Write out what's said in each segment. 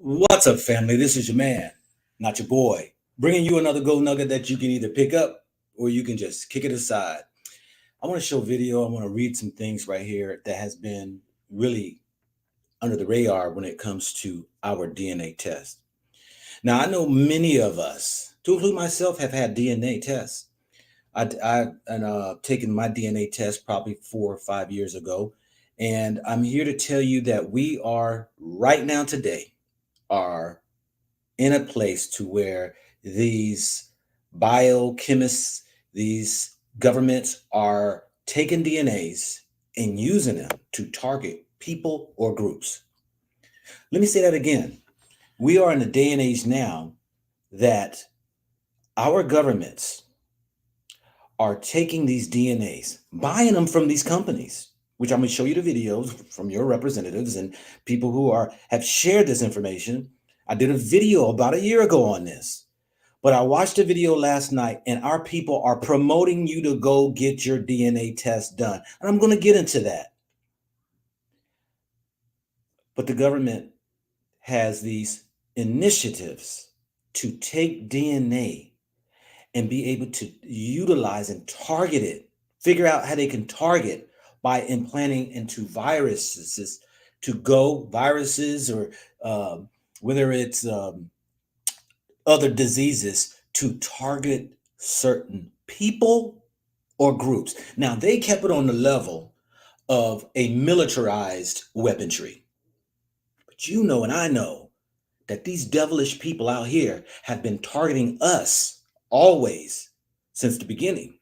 What's up, family? This is your man, not your boy, bringing you another gold nugget that you can either pick up or you can just kick it aside. I want to show video. I want to read some things right here that has been really under the radar when it comes to our DNA test. Now, I know many of us, to include myself, have had DNA tests. I taken my DNA test probably 4 or 5 years ago, and I'm here to tell you that we are right now today are in a place to where these biochemists, these governments are taking DNAs and using them to target people or groups. Let me say that again. We are in a day and age now that our governments are taking these DNAs, buying them from these companies, which I'm going to show you the videos from your representatives and people who have shared this information. I did a video about a year ago on this. But I watched a video last night and our people are promoting you to go get your DNA test done. And I'm going to get into that. But the government has these initiatives to take DNA and be able to utilize and target it, figure out how they can target by implanting into viruses to go viruses or whether it's other diseases to target certain people or groups. Now, they kept it on the level of a militarized weaponry. But you know, and I know that these devilish people out here have been targeting us always since the beginning.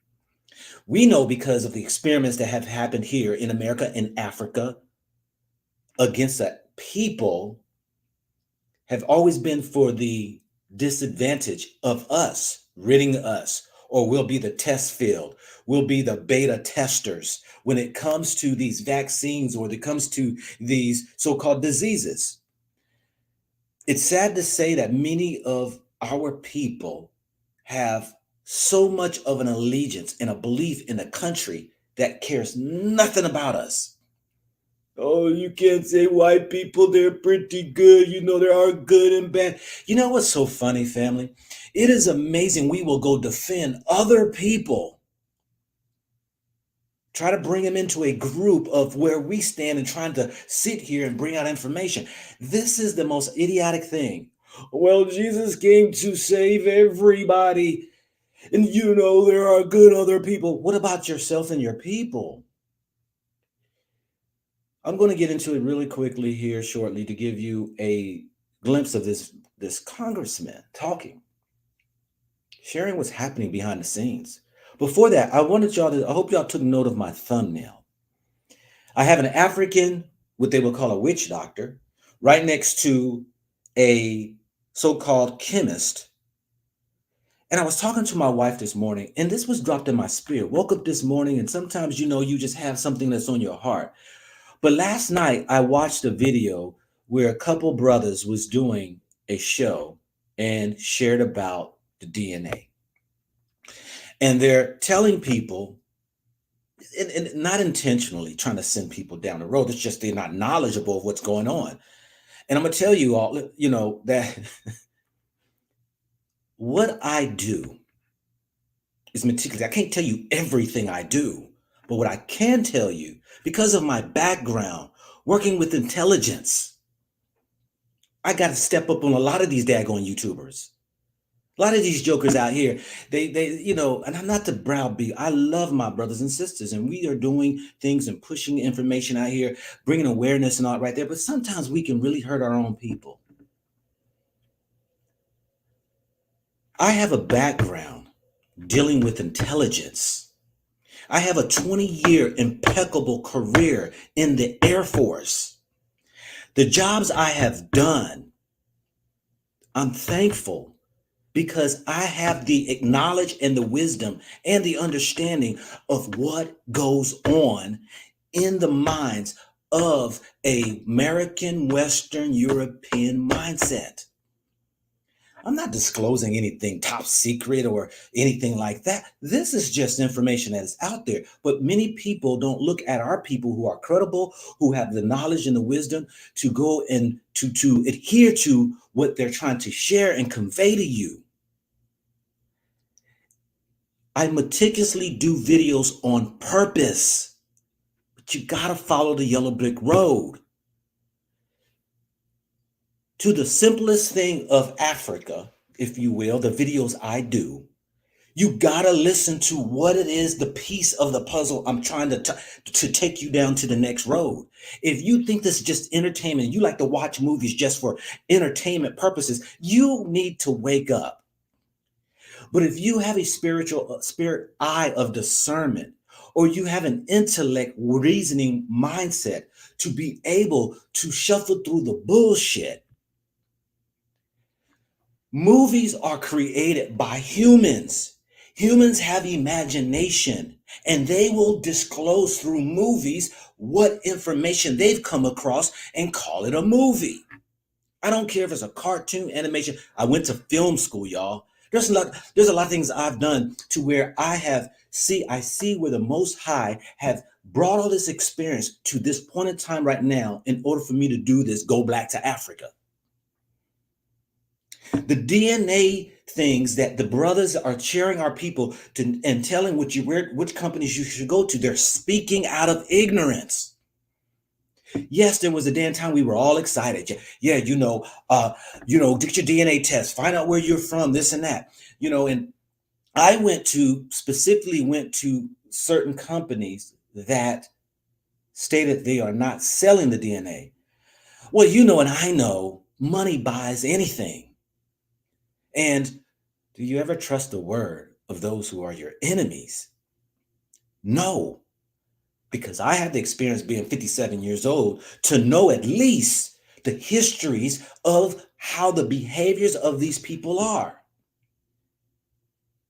We know because of the experiments that have happened here in America and Africa against that people have always been for the disadvantage of us, ridding us, or we'll be the test field. We'll be the beta testers when it comes to these vaccines or when it comes to these so-called diseases. It's sad to say that many of our people have so much of an allegiance and a belief in a country that cares nothing about us. Oh, you can't say white people, they're pretty good. You know, there are good and bad. You know what's so funny, family? It is amazing we will go defend other people, try to bring them into a group of where we stand and trying to sit here and bring out information. This is the most idiotic thing. Well, Jesus came to save everybody. And you know, there are good other people. What about yourself and your people? I'm going to get into it really quickly here shortly to give you a glimpse of this congressman talking, sharing what's happening behind the scenes. Before that, I hope y'all took note of my thumbnail. I have an African, what they would call a witch doctor, right next to a so-called chemist. And I was talking to my wife this morning, and this was dropped in my spirit. Woke up this morning, and sometimes, you just have something that's on your heart. But last night I watched a video where a couple brothers was doing a show and shared about the DNA. And they're telling people, and not intentionally trying to send people down the road. It's just they're not knowledgeable of what's going on. And I'm gonna tell you all, that what I do is meticulous. I can't tell you everything I do, but what I can tell you, because of my background working with intelligence, I got to step up on a lot of these daggone YouTubers. A lot of these jokers out here, and I'm not to browbeat. I love my brothers and sisters, and we are doing things and pushing information out here, bringing awareness and all right there. But sometimes we can really hurt our own people. I have a background dealing with intelligence. I have a 20-year impeccable career in the Air Force. The jobs I have done, I'm thankful because I have the knowledge and the wisdom and the understanding of what goes on in the minds of a American Western European mindset. I'm not disclosing anything top secret or anything like that. This is just information that is out there. But many people don't look at our people who are credible, who have the knowledge and the wisdom to go and to adhere to what they're trying to share and convey to you. I meticulously do videos on purpose, but you gotta follow the yellow brick road. To the simplest thing of Africa, if you will, the videos I do, you gotta listen to what it is, the piece of the puzzle I'm trying to take you down to the next road. If you think this is just entertainment, you like to watch movies just for entertainment purposes, you need to wake up. But if you have a spirit eye of discernment, or you have an intellect reasoning mindset to be able to shuffle through the bullshit. Movies are created by humans. Humans have imagination, and they will disclose through movies what information they've come across and call it a movie. I don't care if it's a cartoon, animation. I went to film school, y'all. There's a lot of things I've done to where I see where the Most High have brought all this experience to this point in time right now in order for me to do this, go back to Africa. The DNA things that the brothers are cheering our people to and telling which companies you should go to, they're speaking out of ignorance. Yes, there was a damn time we were all excited. Yeah, get your DNA test, find out where you're from, this and that. And I specifically went to certain companies that stated they are not selling the DNA. Well, and I know money buys anything. And do you ever trust the word of those who are your enemies? No, because I had the experience being 57 years old to know at least the histories of how the behaviors of these people are.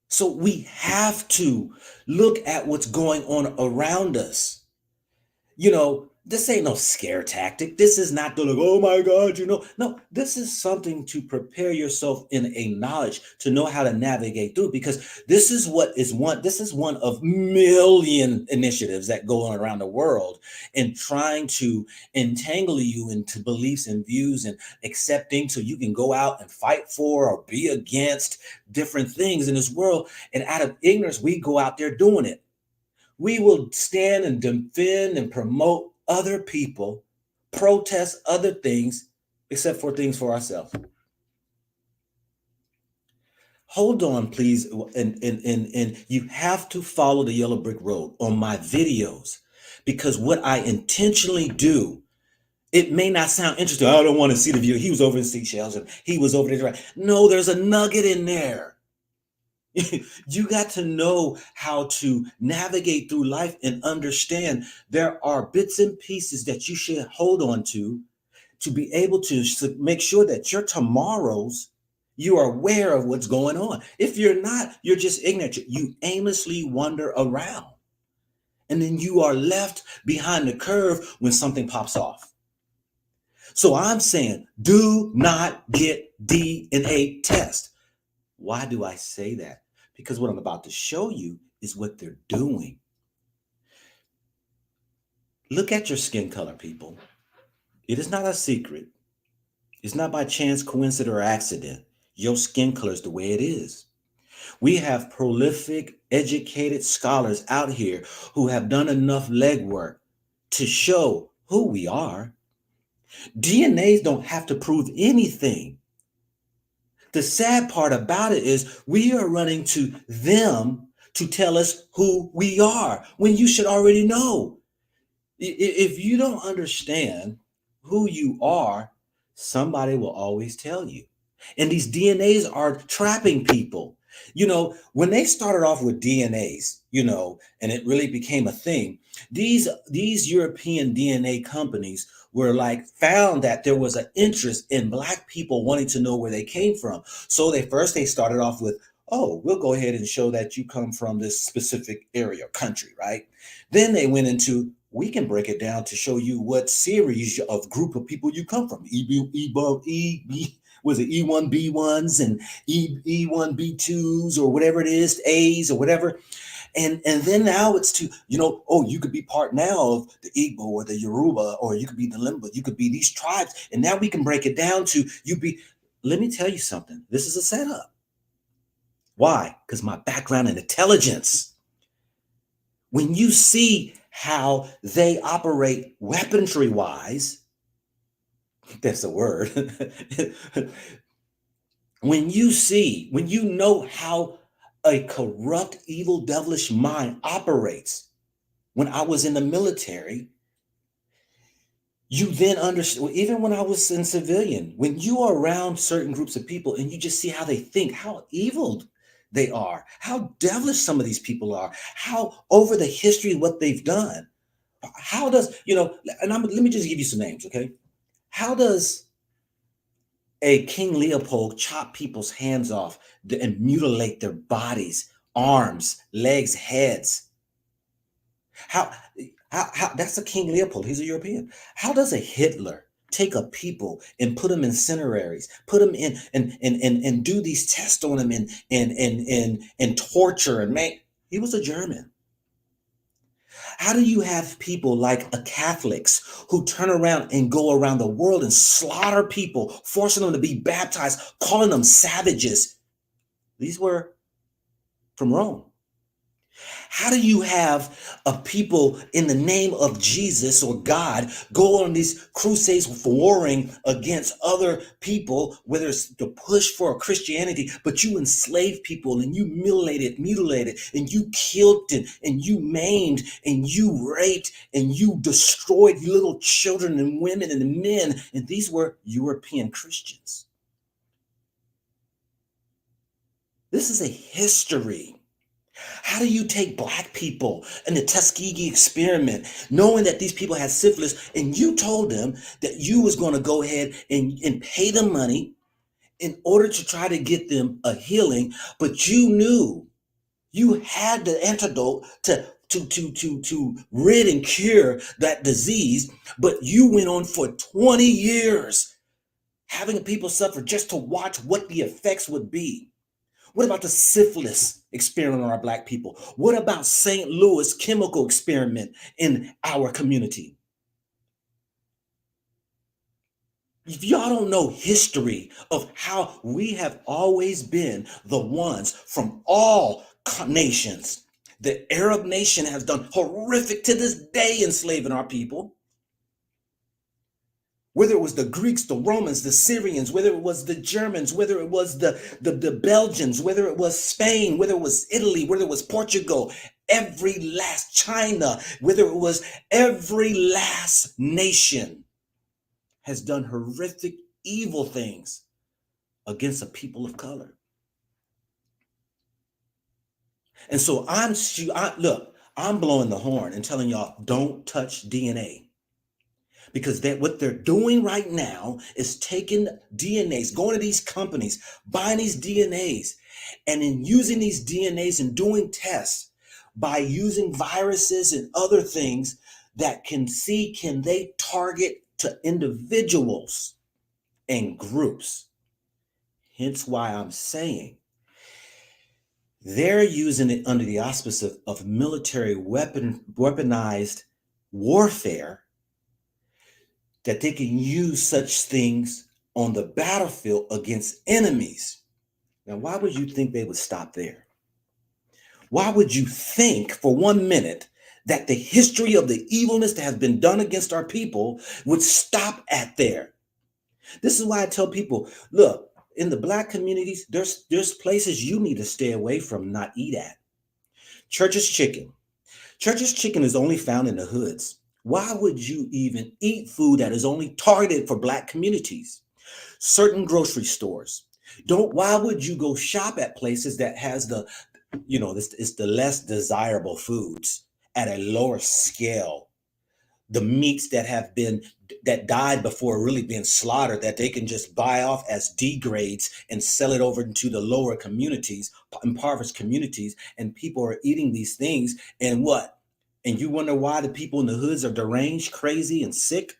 So we have to look at what's going on around us. This ain't no scare tactic. This is not the like, oh my God, No, this is something to prepare yourself in a knowledge to know how to navigate through, because this is one of million initiatives that go on around the world and trying to entangle you into beliefs and views and accepting so you can go out and fight for or be against different things in this world. And out of ignorance, we go out there doing it. We will stand and defend and promote other people, protest other things, except for things for ourselves. Hold on, please. And you have to follow the yellow brick road on my videos, because what I intentionally do, it may not sound interesting. I don't want to see the view. He was over in Seychelles and he was over there. No, there's a nugget in there. You got to know how to navigate through life and understand there are bits and pieces that you should hold on to be able to make sure that your tomorrows, you are aware of what's going on. If you're not, you're just ignorant. You aimlessly wander around, and then you are left behind the curve when something pops off. So I'm saying, do not get DNA test. Why do I say that? Because what I'm about to show you is what they're doing. Look at your skin color, people. It is not a secret. It's not by chance, coincidence, or accident. Your skin color is the way it is. We have prolific, educated scholars out here who have done enough legwork to show who we are. DNAs don't have to prove anything. The sad part about it is we are running to them to tell us who we are when you should already know. If you don't understand who you are, somebody will always tell you. And these DNAs are trapping people. When they started off with DNAs, and it really became a thing, these European DNA companies were like found that there was an interest in Black people wanting to know where they came from. So they started off with, oh, we'll go ahead and show that you come from this specific area or country, right? Then they went into, we can break it down to show you what series of group of people you come from. Was it E1B1s and E1B2s or whatever it is, A's or whatever. And then now it's to, oh, you could be part now of the Igbo or the Yoruba, or you could be the Limba, you could be these tribes. And now we can break it down to you be, let me tell you something. This is a setup. Why? Because my background in intelligence. When you see how they operate weaponry wise, that's a word. When you know how a corrupt, evil, devilish mind operates, when I was in the military, you then understand, even when I was in civilian, when you are around certain groups of people and you just see how they think, how evil they are, how devilish some of these people are, how over the history of what they've done. How does, let me just give you some names, okay? How does a King Leopold chop people's hands off and mutilate their bodies, arms, legs, heads? How, how that's a King Leopold, he's a European. How does a Hitler take a people and put them in incineraries, put them in and do these tests on them and torture and make, he was a German. How do you have people like a Catholics who turn around and go around the world and slaughter people, forcing them to be baptized, calling them savages? These were from Rome. How do you have a people in the name of Jesus or God go on these crusades for warring against other people, whether it's the push for Christianity, but you enslave people and you mutilated, and you killed and you maimed and you raped and you destroyed little children and women and men, and these were European Christians. This is a history. How do you take black people in the Tuskegee experiment, knowing that these people had syphilis, and you told them that you was going to go ahead and pay them money in order to try to get them a healing, but you knew you had the antidote to rid and cure that disease, but you went on for 20 years having people suffer just to watch what the effects would be. What about the syphilis experiment on our black people? What about St. Louis chemical experiment in our community? If y'all don't know history of how we have always been the ones from all nations, the Arab nation has done horrific to this day enslaving our people. Whether it was the Greeks, the Romans, the Syrians, whether it was the Germans, whether it was the Belgians, whether it was Spain, whether it was Italy, whether it was Portugal, every last China, whether it was every last nation has done horrific, evil things against a people of color. And so I'm blowing the horn and telling y'all, don't touch DNA. Because what they're doing right now is taking DNAs, going to these companies, buying these DNAs, and in using these DNAs and doing tests by using viruses and other things that can they target to individuals and groups. Hence why I'm saying they're using it under the auspice of military weaponized warfare, that they can use such things on the battlefield against enemies. Now, why would you think they would stop there? Why would you think for 1 minute that the history of the evilness that has been done against our people would stop at there? This is why I tell people, look, in the black communities, there's places you need to stay away from, not eat at. Church's Chicken. Church's Chicken is only found in the hoods. Why would you even eat food that is only targeted for black communities? Certain grocery stores. Why would you go shop at places that has this is the less desirable foods at a lower scale? The meats that died before really being slaughtered, that they can just buy off as degrades and sell it over into the lower communities, impoverished communities, and people are eating these things, and what? And you wonder why the people in the hoods are deranged, crazy, and sick?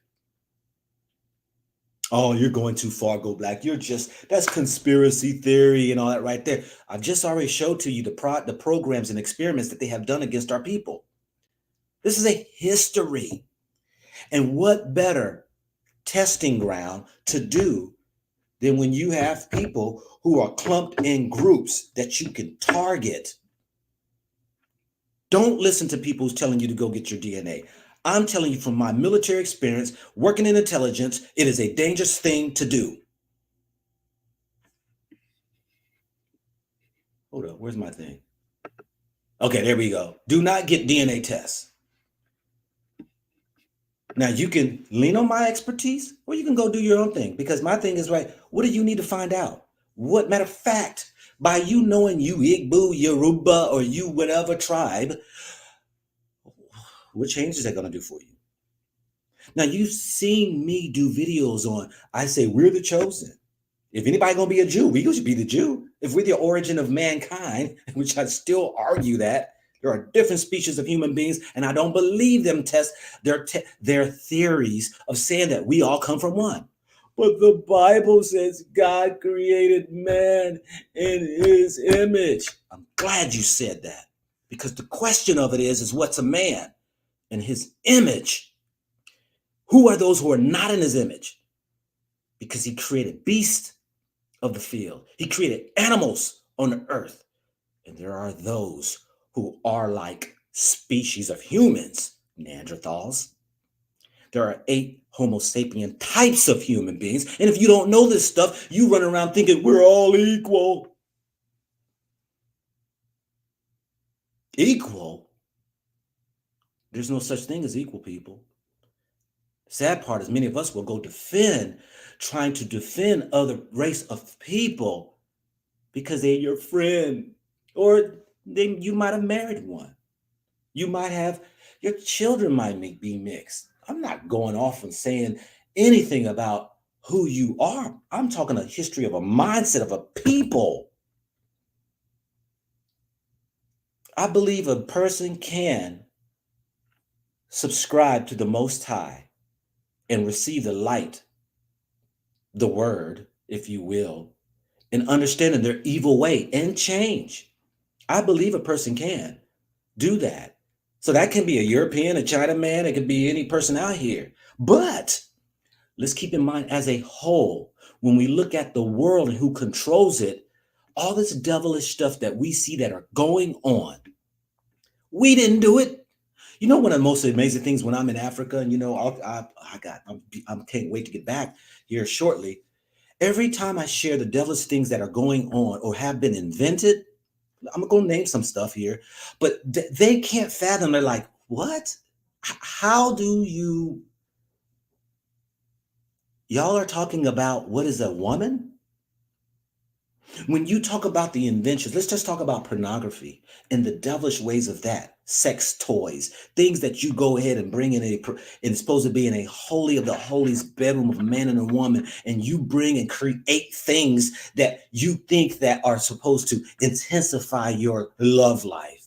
Oh, you're going too far, Go Black. That's conspiracy theory and all that right there. I've just already showed to you the programs and experiments that they have done against our people. This is a history. And what better testing ground to do than when you have people who are clumped in groups that you can target? Don't listen to people who's telling you to go get your DNA. I'm telling you from my military experience, working in intelligence, it is a dangerous thing to do. Hold up, where's my thing? Okay, there we go. Do not get DNA tests. Now you can lean on my expertise or you can go do your own thing because my thing is right. What do you need to find out? What matter of fact, by you knowing you Igbo, Yoruba, or you whatever tribe, what change is that going to do for you? Now you've seen me do videos on, I say we're the chosen. If anybody gonna be a Jew, we should be the Jew. If we're the origin of mankind, which I still argue that there are different species of human beings, and I don't believe them test their theories of saying that we all come from one. But the Bible says God created man in his image. I'm glad you said that because the question of it is what's a man in his image? Who are those who are not in his image? Because he created beasts of the field. He created animals on the earth. And there are those who are like species of humans, Neanderthals. There are 8 Homo sapien types of human beings. And if you don't know this stuff, you run around thinking we're all equal. Equal? There's no such thing as equal, people. The sad part is many of us will go trying to defend other race of people because they're your friend, or you might have married one. You might have, your children might be mixed. I'm not going off and saying anything about who you are. I'm talking a history of a mindset of a people. I believe a person can subscribe to the Most High and receive the light, the word, if you will, and understanding their evil way and change. I believe a person can do that. So that can be a European, a China man, it could be any person out here. But let's keep in mind as a whole, when we look at the world and who controls it, all this devilish stuff that we see that are going on, we didn't do it. You know, one of the most amazing things when I'm in Africa, and I can't wait to get back here shortly. Every time I share the devilish things that are going on or have been invented, I'm gonna name some stuff here, but they can't fathom. They're like, what? How do y'all are talking about what is a woman? When you talk about the inventions, let's just talk about pornography and the devilish ways of that. Sex toys, things that you go ahead and bring in and it's supposed to be in a holy of the holies bedroom of a man and a woman, and you bring and create things that you think that are supposed to intensify your love life.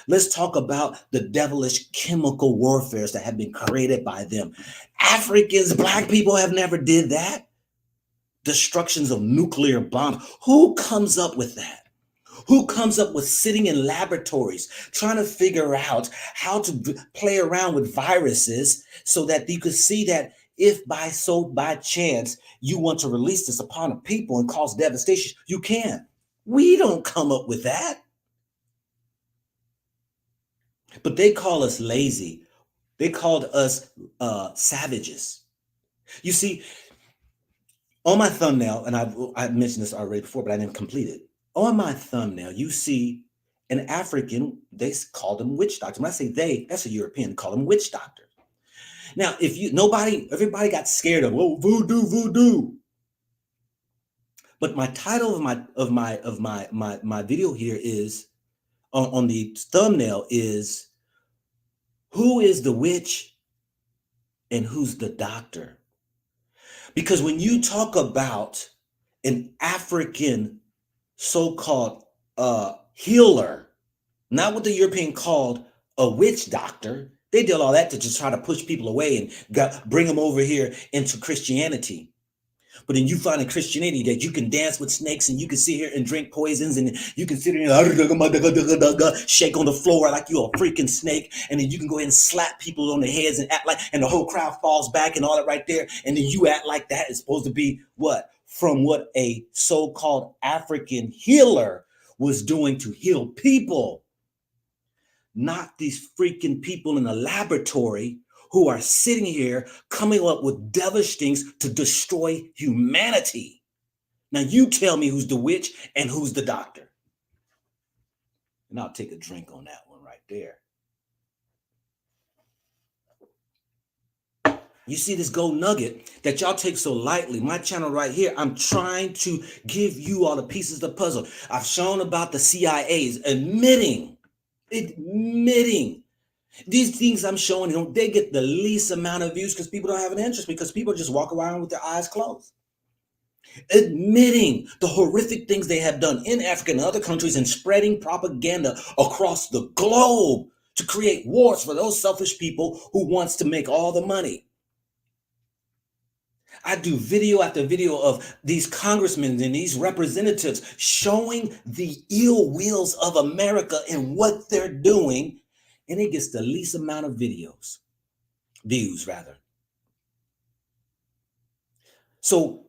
Let's talk about the devilish chemical warfares that have been created by them. Africans, black people have never did that. Destructions of nuclear bombs. Who comes up with that? Who comes up with sitting in laboratories trying to figure out how to play around with viruses so that you could see that if by chance you want to release this upon a people and cause devastation, you can. We don't come up with that. But they call us lazy. They called us savages. You see, on my thumbnail, and I mentioned this already before, but I didn't complete it. On my thumbnail, you see an African, they call them witch doctors. When I say they, that's a European, call them witch doctors. Now, everybody got scared of, oh, voodoo. But my title of my video here is on the thumbnail is, who is the witch and who's the doctor? Because when you talk about an African so-called healer, not what the European called a witch doctor, they did all that to just try to push people away and bring them over here into Christianity. But then you find in Christianity that you can dance with snakes and you can sit here and drink poisons and you can sit here and shake on the floor like you're a freaking snake. And then you can go ahead and slap people on the heads and act like, and the whole crowd falls back and all that right there. And then you act like that is supposed to be what? From what a so-called African healer was doing to heal people. Not these freaking people in the laboratory who are sitting here coming up with devilish things to destroy humanity. Now you tell me who's the witch and who's the doctor. And I'll take a drink on that one right there. You see this gold nugget that y'all take so lightly. My channel right here, I'm trying to give you all the pieces of the puzzle. I've shown about the CIA's admitting these things I'm showing them, they get the least amount of views because people don't have an interest, because people just walk around with their eyes closed. Admitting the horrific things they have done in Africa and other countries and spreading propaganda across the globe to create wars for those selfish people who wants to make all the money. I do video after video of these congressmen and these representatives showing the ill wills of America and what they're doing, and it gets the least amount of views rather. So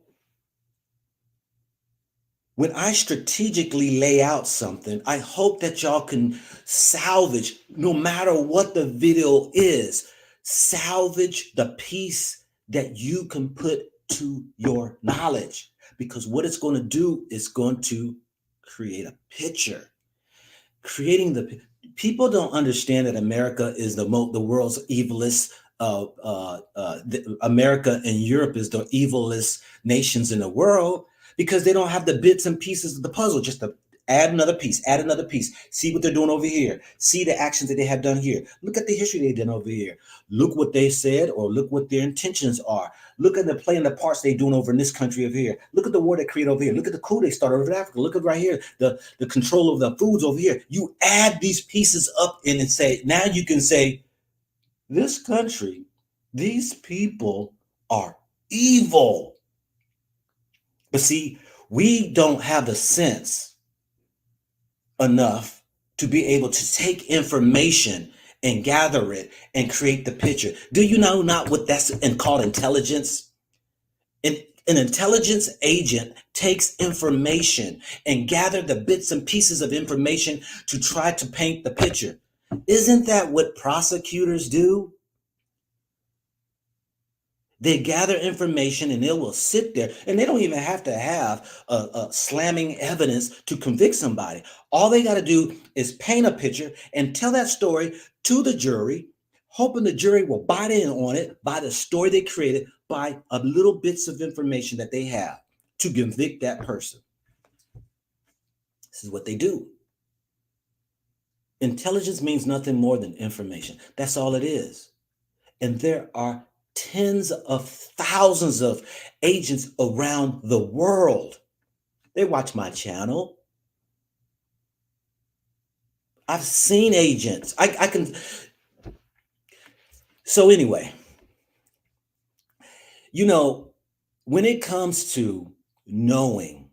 when I strategically lay out something, I hope that y'all can salvage, no matter what the video is, salvage the piece that you can put to your knowledge, because what it's going to do is going to create a picture. Creating the people don't understand that America is the world's evilest. America and Europe is the evilest nations in the world, because they don't have the bits and pieces of the puzzle. Just to add another piece, see what they're doing over here, see the actions that they have done here, look at the history they've done over here, look what they said, or look what their intentions are, look at the playing the parts they're doing over in this country over here, look at the war they create over here, look at the coup they started over in Africa, look at right here, the control of the foods over here. You add these pieces up in and say, now you can say, this country, these people are evil. But see, we don't have the sense enough to be able to take information and gather it and create the picture. Do you know not what that's called intelligence? An intelligence agent takes information and gather the bits and pieces of information to try to paint the picture. Isn't that what prosecutors do? They gather information and they will sit there, and they don't even have to have a slamming evidence to convict somebody. All they got to do is paint a picture and tell that story to the jury, hoping the jury will buy in on it by the story they created, by a little bits of information that they have to convict that person. This is what they do. Intelligence means nothing more than information. That's all it is. And there are tens of thousands of agents around the world. They watch my channel. I've seen agents. I can. So anyway, you know, when it comes to knowing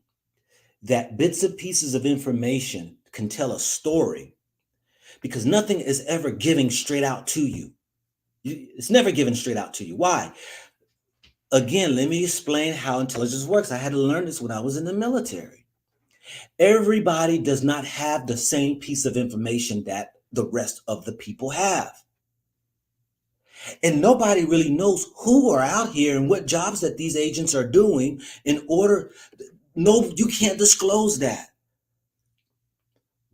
that bits and pieces of information can tell a story, because nothing is ever given straight out to you. It's never given straight out to you. Why? Again, let me explain how intelligence works. I had to learn this when I was in the military. Everybody does not have the same piece of information that the rest of the people have. And nobody really knows who are out here and what jobs that these agents are doing no, you can't disclose that.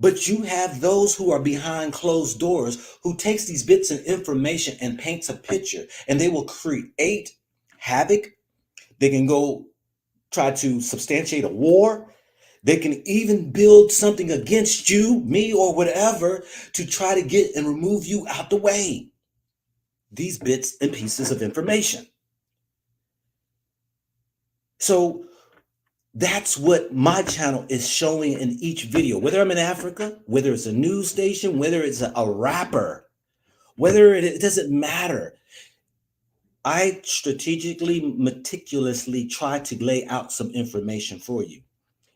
But you have those who are behind closed doors who takes these bits of information and paints a picture, and they will create havoc. They can go try to substantiate a war. They can even build something against you, me, or whatever, to try to get and remove you out the way. These bits and pieces of information. So that's what my channel is showing in each video, whether I'm in Africa, whether it's a news station, whether it's a rapper, whether it doesn't matter. I strategically, meticulously try to lay out some information for you.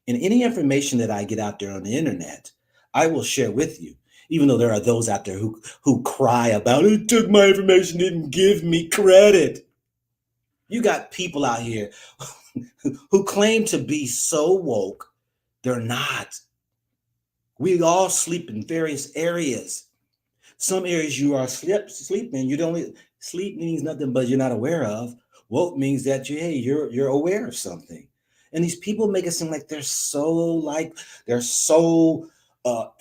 And any information that I get out there on the internet, I will share with you. Even though there are those out there who cry about it took my information, didn't give me credit. You got people out here who claim to be so woke, they're not. We all sleep in various areas. Some areas you are sleeping. You don't sleep means nothing but you're not aware of. Woke means that you're aware of something. And these people make it seem like they're so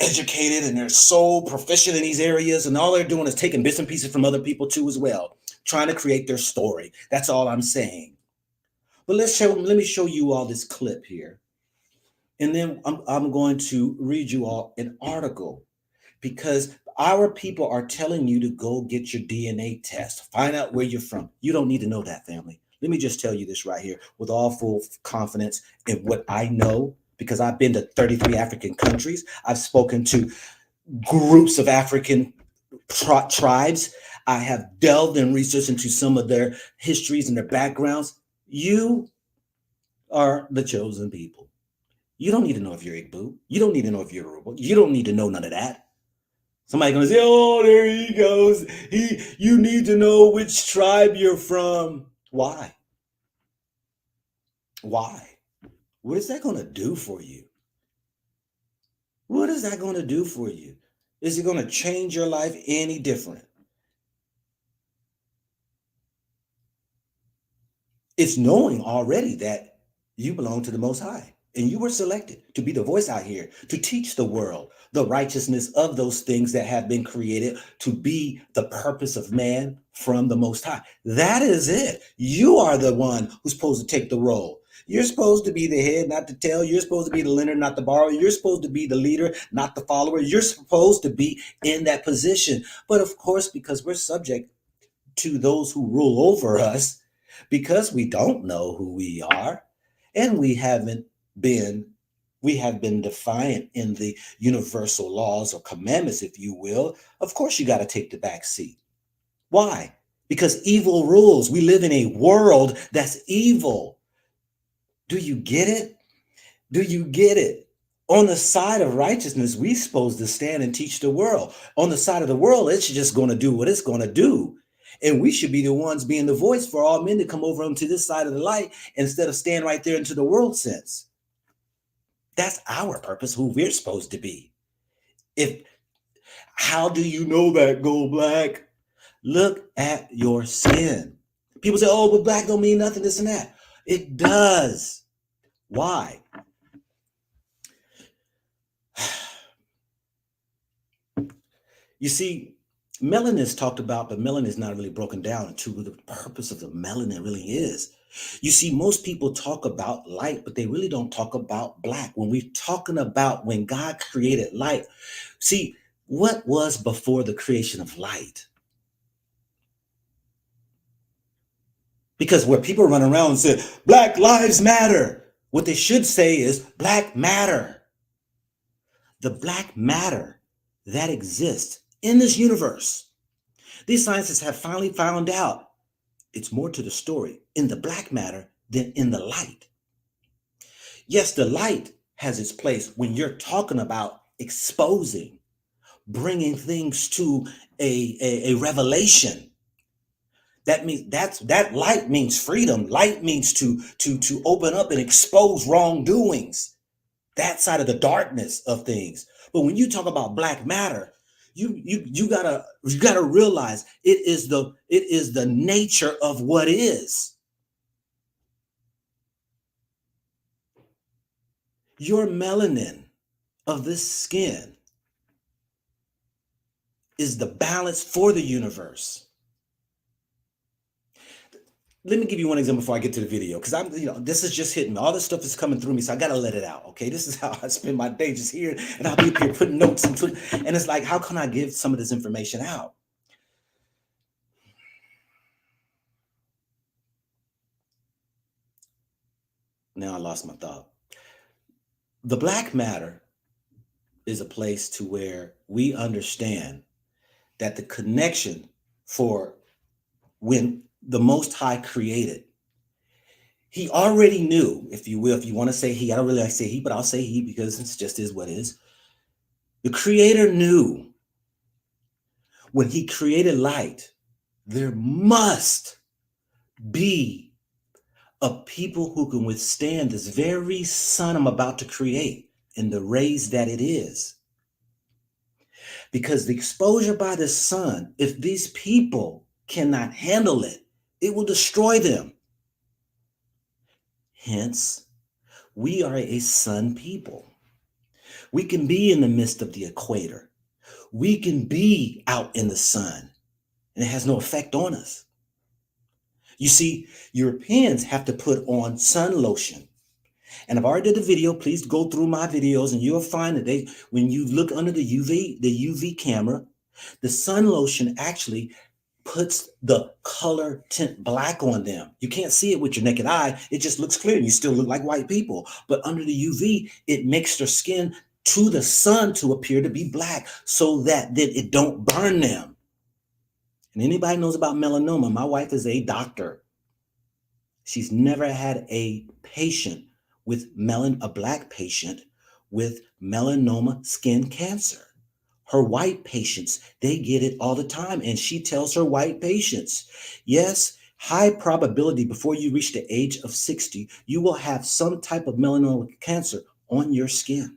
educated and they're so proficient in these areas, and all they're doing is taking bits and pieces from other people too as well, trying to create their story. That's all I'm saying. But let me show you all this clip here, and then I'm going to read you all an article because our people are telling you to go get your DNA test, find out where you're from. You don't need to know that, family. Let me just tell you this right here with all full confidence in what I know, because I've been to 33 African countries. I've spoken to groups of African tribes. I have delved and researched into some of their histories and their backgrounds. You are the chosen people. You don't need to know if you're Igbo. You don't need to know if you're Yoruba. You don't need to know none of that. Somebody gonna say, "Oh, there he goes. You need to know which tribe you're from." Why? Why? What is that gonna do for you? What is that gonna do for you? Is it gonna change your life any different? It's knowing already that you belong to the Most High and you were selected to be the voice out here to teach the world the righteousness of those things that have been created to be the purpose of man from the Most High. That is it. You are the one who's supposed to take the role. You're supposed to be the head, not the tail. You're supposed to be the lender, not the borrower. You're supposed to be the leader, not the follower. You're supposed to be in that position. But of course, because we're subject to those who rule over us, because we don't know who we are, and been we have been defiant in the universal laws or commandments, if you will. Of course you got to take the back seat. Why? Because evil rules. We live in a world that's evil. Do you get it? Do you get it? On the side of righteousness, we're supposed to stand and teach the world. On the side of the world, it's just going to do what it's going to do. And we should be the ones being the voice for all men to come over onto this side of the light instead of stand right there into the world sense. That's our purpose, who we're supposed to be. If How do you know that, Gold Black? Look at your skin. People say, "Oh, but black don't mean nothing, this and that." It does. Why? You see, melanin is talked about, but melanin is not really broken down into what the purpose of the melanin really is. You see, most people talk about light, but they really don't talk about black. When we're talking about when God created light, see, what was before the creation of light? Because where people run around and say, Black Lives Matter, what they should say is Black Matter. The black matter that exists in this universe. These scientists have finally found out it's more to the story in the black matter than in the light. Yes, the light has its place when you're talking about exposing, bringing things to a revelation. That means that light means freedom. Light means to open up and expose wrongdoings. That side of the darkness of things. But when you talk about black matter, you gotta realize it is the nature of what is. Your melanin of this skin is the balance for the universe. Let me give you one example before I get to the video, because this is just hitting me. All this stuff is coming through me, so I gotta let it out. Okay, this is how I spend my day, just here, and I'll be up here putting notes and it's like, how can I give some of this information out? Now I lost my thought. The black matter is a place to where we understand that the connection for when the Most High created. He already knew, if you will, if you want to say he, I don't really like to say he, but I'll say he because it's just is what it is. The Creator knew when he created light, there must be a people who can withstand this very sun I'm about to create and the rays that it is. Because the exposure by the sun, if these people cannot handle it, it will destroy them. Hence, we are a sun people. We can be in the midst of the equator. We can be out in the sun, and it has no effect on us. You see, Europeans have to put on sun lotion. And I've already did a video. Please go through my videos and you'll find that when you look under the UV camera, the sun lotion actually puts the color tint black on them. You can't see it with your naked eye. It just looks clear. You still look like white people. But under the UV, it makes their skin to the sun to appear to be black so that then it don't burn them. And anybody knows about melanoma, my wife is a doctor. She's never had a patient with a black patient with melanoma skin cancer. Her white patients, they get it all the time. And she tells her white patients, yes, high probability before you reach the age of 60, you will have some type of melanoma cancer on your skin.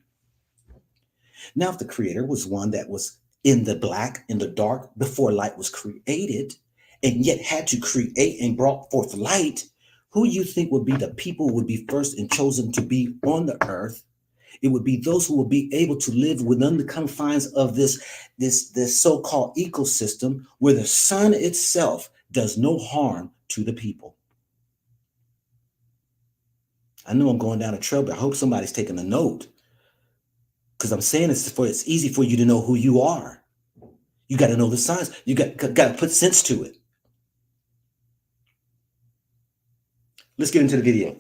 Now, if the creator was one that was in the black, in the dark, before light was created, and yet had to create and brought forth light, who you think would be the people who would be first and chosen to be on the earth? It would be those who will be able to live within the confines of this so-called ecosystem where the sun itself does no harm to the people. I know I'm going down a trail, but I hope somebody's taking a note. Because I'm saying it's easy for you to know who you are. You got to know the signs. You got to put sense to it. Let's get into the video.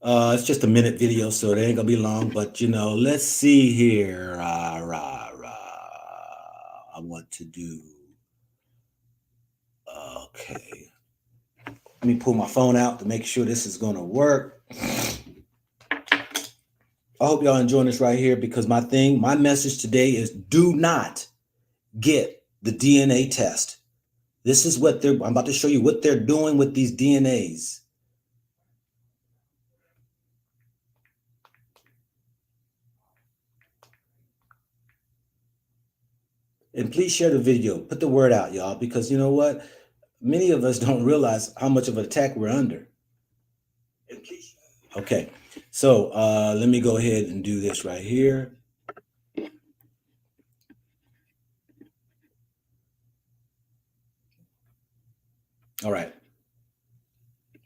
It's just a minute video, so it ain't gonna be long. But let's see here. I want to do. Okay. Let me pull my phone out to make sure this is gonna work. I hope y'all enjoying this right here because my message today is do not get the DNA test. This is what I'm about to show you what they're doing with these DNAs. And please share the video. Put the word out, y'all, because you know what? Many of us don't realize how much of an attack we're under. Okay, so let me go ahead and do this right here. All right,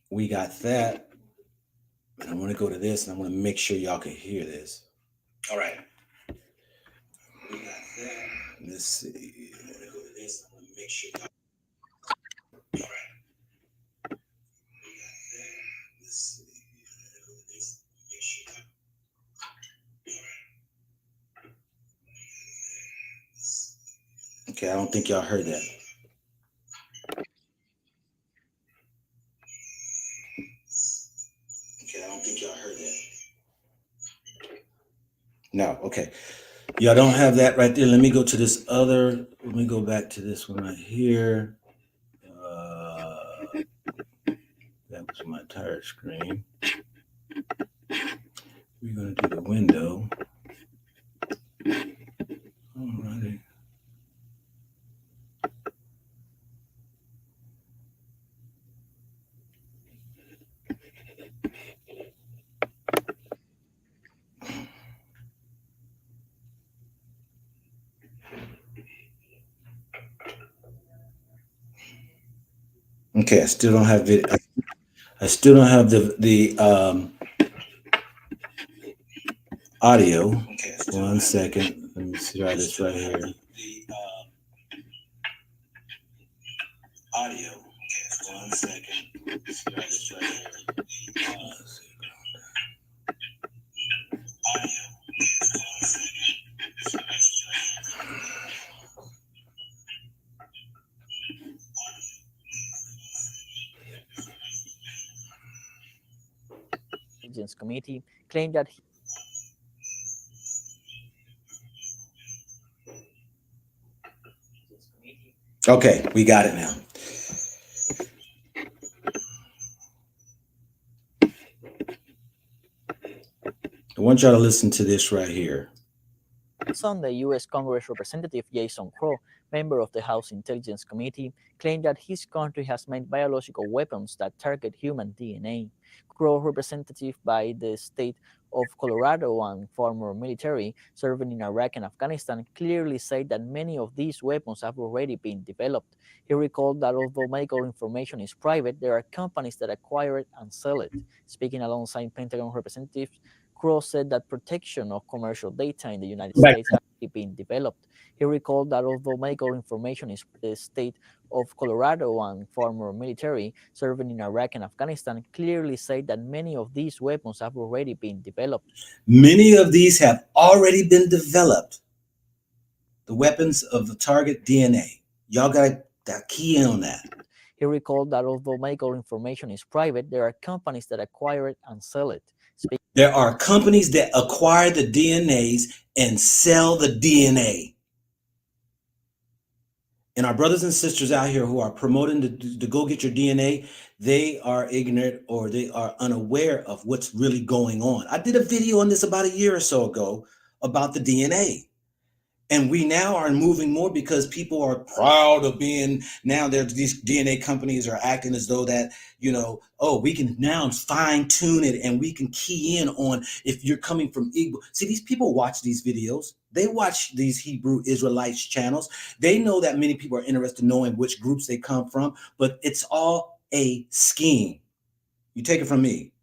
we got that. And I want to go to this, and I want to make sure y'all can hear this. All right, we got that. Let's see. I want to go to this. I want to make sure y'all. All right, we got that. Let's see. I want to go to this. Make sure y'all. Okay, I don't think y'all heard that. Okay, I don't think y'all heard that. No, okay. Y'all don't have that right there. Let me go to this other. Let me go back to this one right here. That was my entire screen. We're going to do the window. Alrighty. Okay, I still don't have it. I still don't have the audio. Okay, 1 second. Let me try this right here. Audio. Okay, 1 second. Let's try this right here. Audio. 1 second. Intelligence Committee claimed that Okay, we got it now. I want y'all to listen to this right here. Sunday, U.S. Congress Representative Jason Crow, member of the House Intelligence Committee, claimed that his country has made biological weapons that target human DNA. Crow, representative by the state of Colorado and former military serving in Iraq and Afghanistan, clearly said that many of these weapons have already been developed. He recalled that although medical information is private, there are companies that acquire it and sell it. Speaking alongside Pentagon representatives, Crow said that protection of commercial data in the United States has been developed. He recalled that although medical information is the state of Colorado and former military serving in Iraq and Afghanistan clearly said that many of these weapons have already been developed. Many of these have already been developed. The weapons of the target DNA. Y'all got that key in on that. He recalled that although medical information is private, there are companies that acquire it and sell it. There are companies that acquire the DNAs and sell the DNA. And our brothers and sisters out here who are promoting to go get your DNA, they are ignorant or they are unaware of what's really going on. I did a video on this about a year or so ago about the DNA. And we now are moving more because people are proud of being, now there's these DNA companies are acting as though that, oh, we can now fine tune it and we can key in on if you're coming from Igbo. See, these people watch these videos. They watch these Hebrew Israelites channels. They know that many people are interested in knowing which groups they come from, but it's all a scheme. You take it from me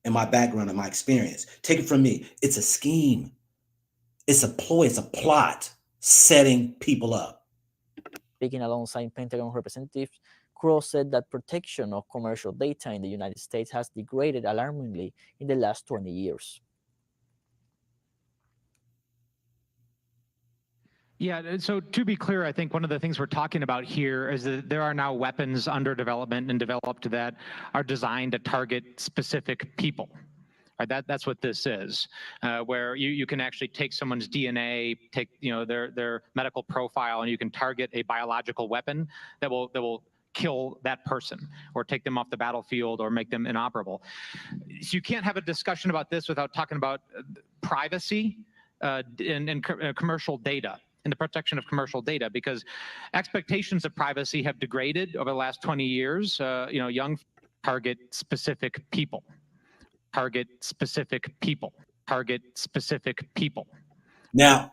and my background and my experience. Take it from me. It's a scheme. It's a ploy, it's a plot setting people up. Speaking alongside Pentagon representatives, Crow said that protection of commercial data in the United States has degraded alarmingly in the last 20 years. Yeah, so to be clear, I think one of the things we're talking about here is that there are now weapons under development and developed that are designed to target specific people. Right, that's what this is, where you can actually take someone's DNA, take their medical profile, and you can target a biological weapon that will kill that person or take them off the battlefield or make them inoperable. So you can't have a discussion about this without talking about privacy and commercial data and the protection of commercial data, because expectations of privacy have degraded over the last 20 years. Young target specific people. Target specific people. Target specific people. Now,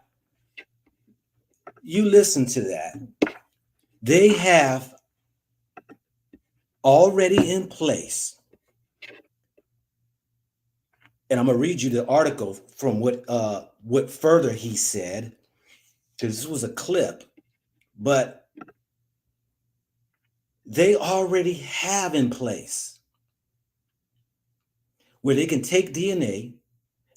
you listen to that. They have already in place, and I'm gonna read you the article from what further he said, because this was a clip, but they already have in place where they can take DNA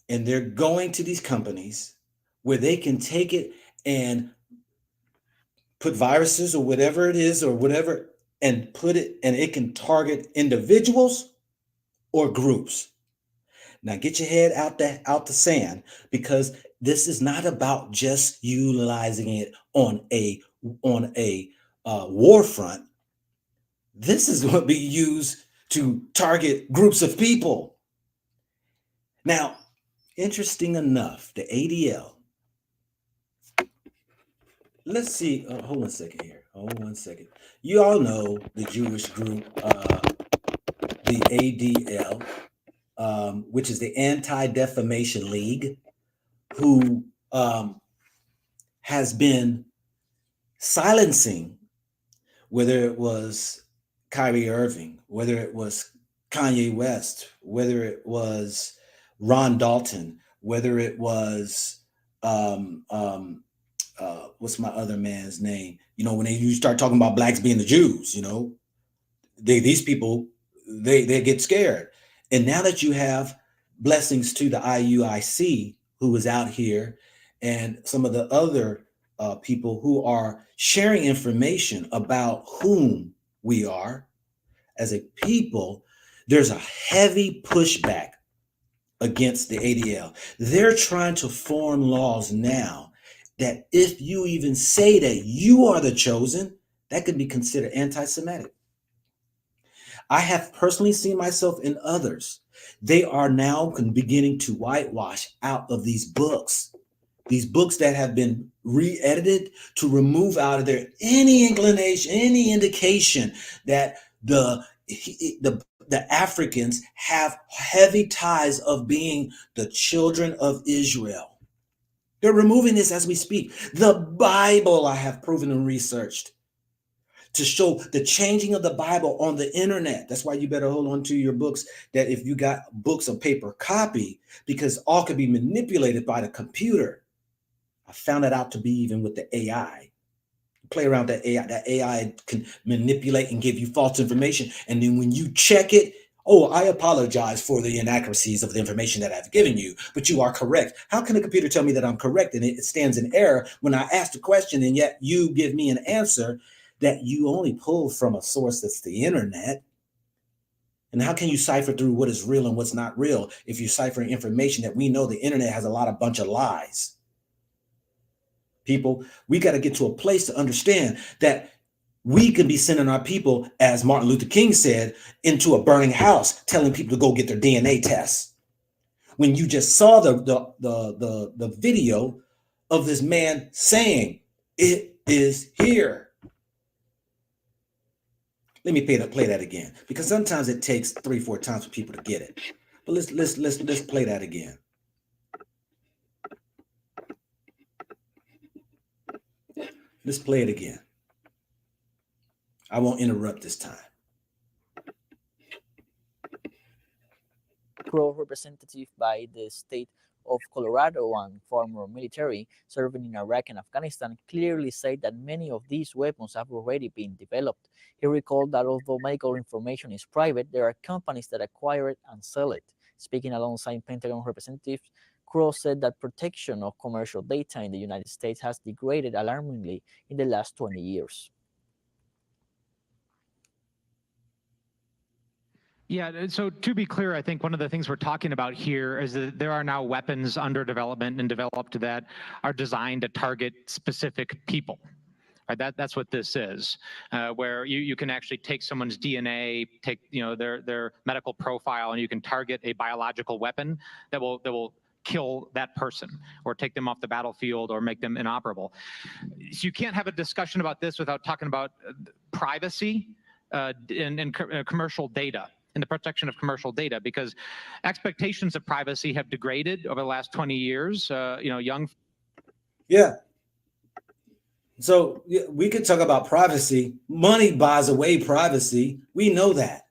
and they're going to these companies where they can take it and put viruses or whatever it is or whatever and put it, and it can target individuals or groups. Now get your head out the sand, because this is not about just utilizing it on a war front. This is going to be used to target groups of people. Now, interesting enough, the ADL. Let's see. Hold on a second here. Hold on a second. You all know the Jewish group, the ADL, which is the Anti-Defamation League, who has been silencing, whether it was Kyrie Irving, whether it was Kanye West, whether it was Ron Dalton, whether it was what's my other man's name? When you start talking about blacks being the Jews, these people they get scared. And now that you have blessings to the IUIC, who is out here, and some of the other people who are sharing information about whom we are as a people, there's a heavy pushback against the ADL. They're trying to form laws now that if you even say that you are the chosen, that could be considered anti-Semitic. I have personally seen myself in others. They are now beginning to whitewash out of these books that have been re-edited to remove out of there any inclination, any indication that the Africans have heavy ties of being the children of Israel. They're removing this as we speak. The Bible, I have proven and researched to show the changing of the Bible on the internet. That's why you better hold on to your books, that if you got books of paper copy, because all could be manipulated by the computer. I found that out to be even with the AI. Play around with that AI can manipulate and give you false information. And then when you check it, oh, I apologize for the inaccuracies of the information that I've given you, but you are correct. How can a computer tell me that I'm correct and it stands in error when I ask the question and yet you give me an answer that you only pulled from a source that's the internet? And how can you cipher through what is real and what's not real if you're ciphering information that we know the internet has a bunch of lies? People, we got to get to a place to understand that we can be sending our people, as Martin Luther King said, into a burning house, telling people to go get their DNA tests. When you just saw the video of this man saying, "It is here." Let me play that again, because sometimes it takes 3-4 times for people to get it. But let's play that again. Let's play it again. I won't interrupt this time. Crow representative by the state of Colorado and former military serving in Iraq and Afghanistan clearly said that many of these weapons have already been developed. He recalled that although medical information is private, there are companies that acquire it and sell it. Speaking alongside Pentagon representatives, Crow said that protection of commercial data in the United States has degraded alarmingly in the last 20 years. Yeah, so to be clear, I think one of the things we're talking about here is that there are now weapons under development and developed that are designed to target specific people. Right, that's what this is, where you can actually take someone's DNA, take their medical profile, and you can target a biological weapon that will kill that person or take them off the battlefield or make them inoperable. So you can't have a discussion about this without talking about privacy and commercial data and the protection of commercial data, because expectations of privacy have degraded over the last 20 years. Young. Yeah. So we could talk about privacy. Money buys away privacy. We know that.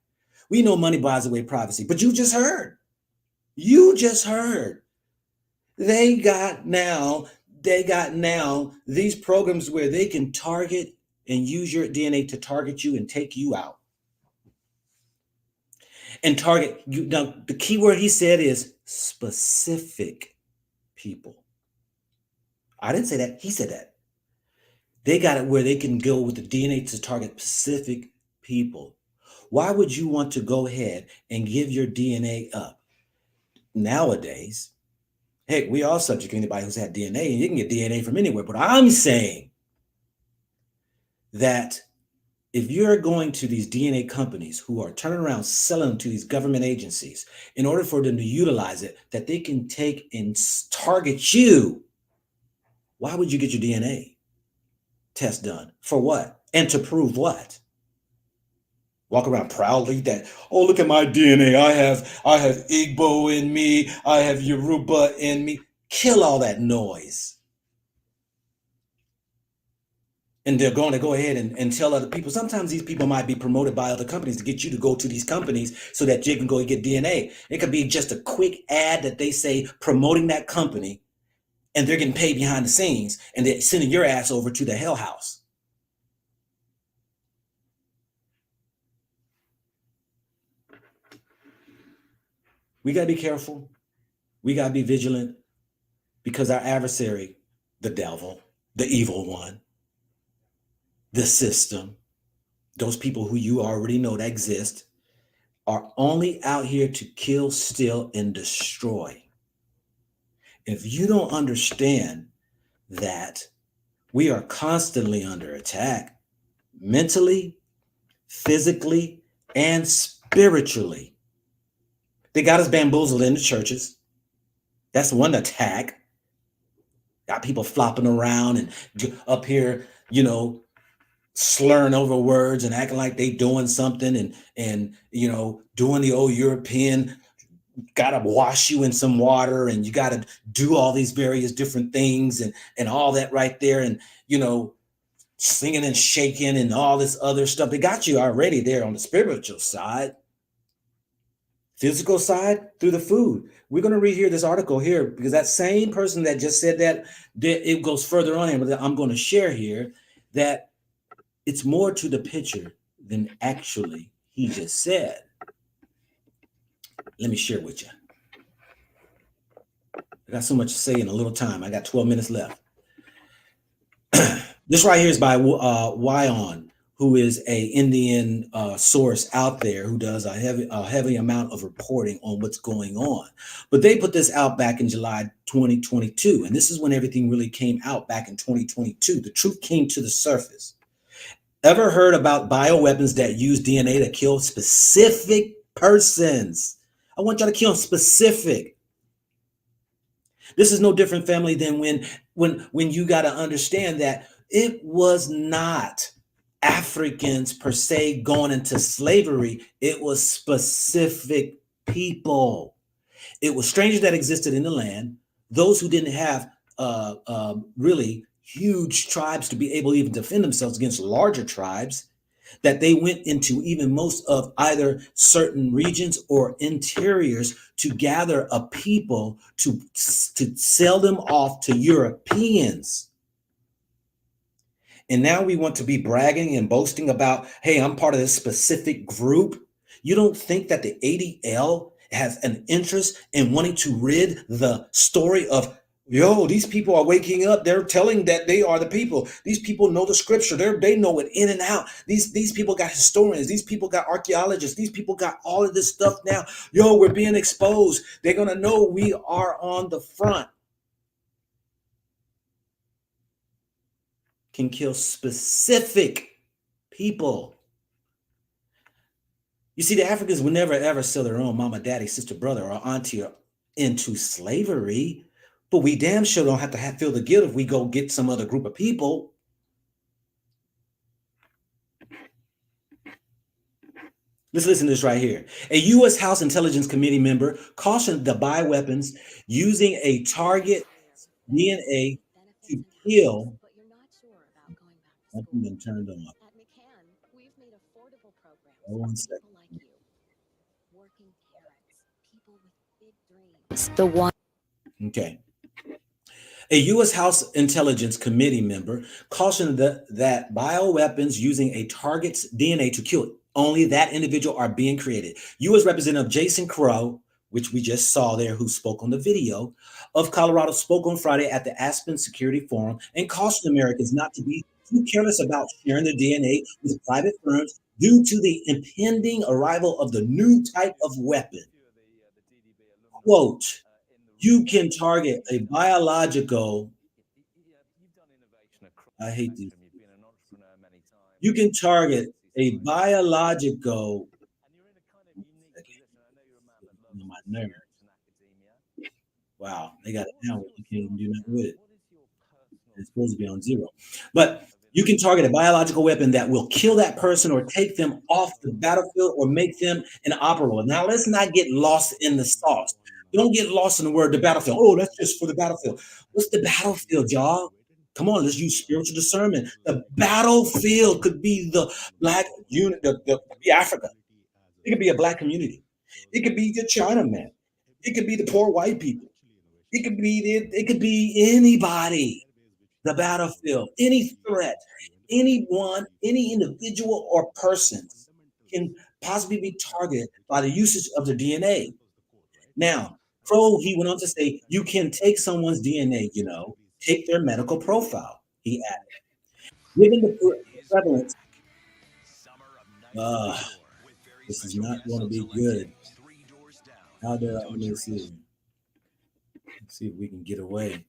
We know money buys away privacy. But you just heard. They got now these programs where they can target and use your DNA to target you and take you out. And target you. Now, the key word he said is specific people. I didn't say that. He said that. They got it where they can go with the DNA to target specific people. Why would you want to go ahead and give your DNA up? Nowadays, heck, we are subject to anybody who's had DNA, and you can get DNA from anywhere. But I'm saying that if you're going to these DNA companies who are turning around selling them to these government agencies in order for them to utilize it, that they can take and target you, why would you get your DNA test done? For what? And to prove what? Walk around proudly that, oh, look at my DNA. I have Igbo in me. I have Yoruba in me. Kill all that noise. And they're going to go ahead and tell other people. Sometimes these people might be promoted by other companies to get you to go to these companies so that you can go and get DNA. It could be just a quick ad that they say promoting that company, and they're getting paid behind the scenes, and they're sending your ass over to the hell house. We got to be careful. We got to be vigilant, because our adversary, the devil, the evil one, the system, those people who you already know that exist, are only out here to kill, steal, and destroy. If you don't understand that we are constantly under attack, mentally, physically, and spiritually, they got us bamboozled in the churches. That's one attack. Got people flopping around and up here, slurring over words and acting like they doing something, and doing the old European, gotta wash you in some water, and you gotta do all these various different things, and all that right there, and singing and shaking and all this other stuff. They got you already there on the spiritual side. Physical side, through the food. We're going to read here this article here, because that same person that just said that, it goes further on here, but I'm going to share here that it's more to the picture than actually he just said. Let me share with you. I got so much to say in a little time. I got 12 minutes left. This right here is by Wyon, who is a Indian source out there who does a heavy amount of reporting on what's going on. But they put this out back in July 2022, and this is when everything really came out back in 2022. The truth came to the surface. Ever heard about bioweapons that use DNA to kill specific persons? I want y'all to kill specific. This is no different, family, than when you got to understand that it was not Africans per se going into slavery. It was specific people. It was strangers that existed in the land, those who didn't have really huge tribes to be able to even defend themselves against larger tribes, that they went into even most of either certain regions or interiors to gather a people to sell them off to Europeans. And now we want to be bragging and boasting about, hey, I'm part of this specific group. You don't think that the ADL has an interest in wanting to rid the story of, these people are waking up. They're telling that they are the people. These people know the scripture. They know it in and out. These people got historians. These people got archaeologists. These people got all of this stuff now. We're being exposed. They're going to know we are on the front. Can kill specific people. You see, the Africans would never ever sell their own mama, daddy, sister, brother, or auntie into slavery. But we damn sure don't have to feel the guilt if we go get some other group of people. Let's listen to this right here. A U.S. House Intelligence Committee member cautioned the bioweapons using a target DNA to kill. Something been turned on. Hold on a second. The one. Okay. A U.S. House Intelligence Committee member cautioned that bioweapons using a target's DNA to kill it, only that individual, are being created. U.S. Representative Jason Crow, which we just saw there, who spoke on the video, of Colorado, spoke on Friday at the Aspen Security Forum and cautioned Americans not to be too careless about sharing their DNA with private firms due to the impending arrival of the new type of weapon. Quote, you can target a biological. I hate these. You can target a biological. My nerve. Wow, they got it now. You can't even do nothing with it. It's supposed to be on 0. But you can target a biological weapon that will kill that person or take them off the battlefield or make them inoperable. Now, let's not get lost in the sauce. Don't get lost in the word the battlefield. Oh, that's just for the battlefield. What's the battlefield, y'all? Come on, let's use spiritual discernment. The battlefield could be the black unit, be Africa. It could be a black community. It could be the Chinaman. It could be the poor white people. It could be anybody. The battlefield, any threat, anyone, any individual or person can possibly be targeted by the usage of the DNA. Now, Crow, he went on to say, you can take someone's DNA, take their medical profile, he added. Given the prevalence, This is not going to be good. How do let me see. Let's see if we can get away.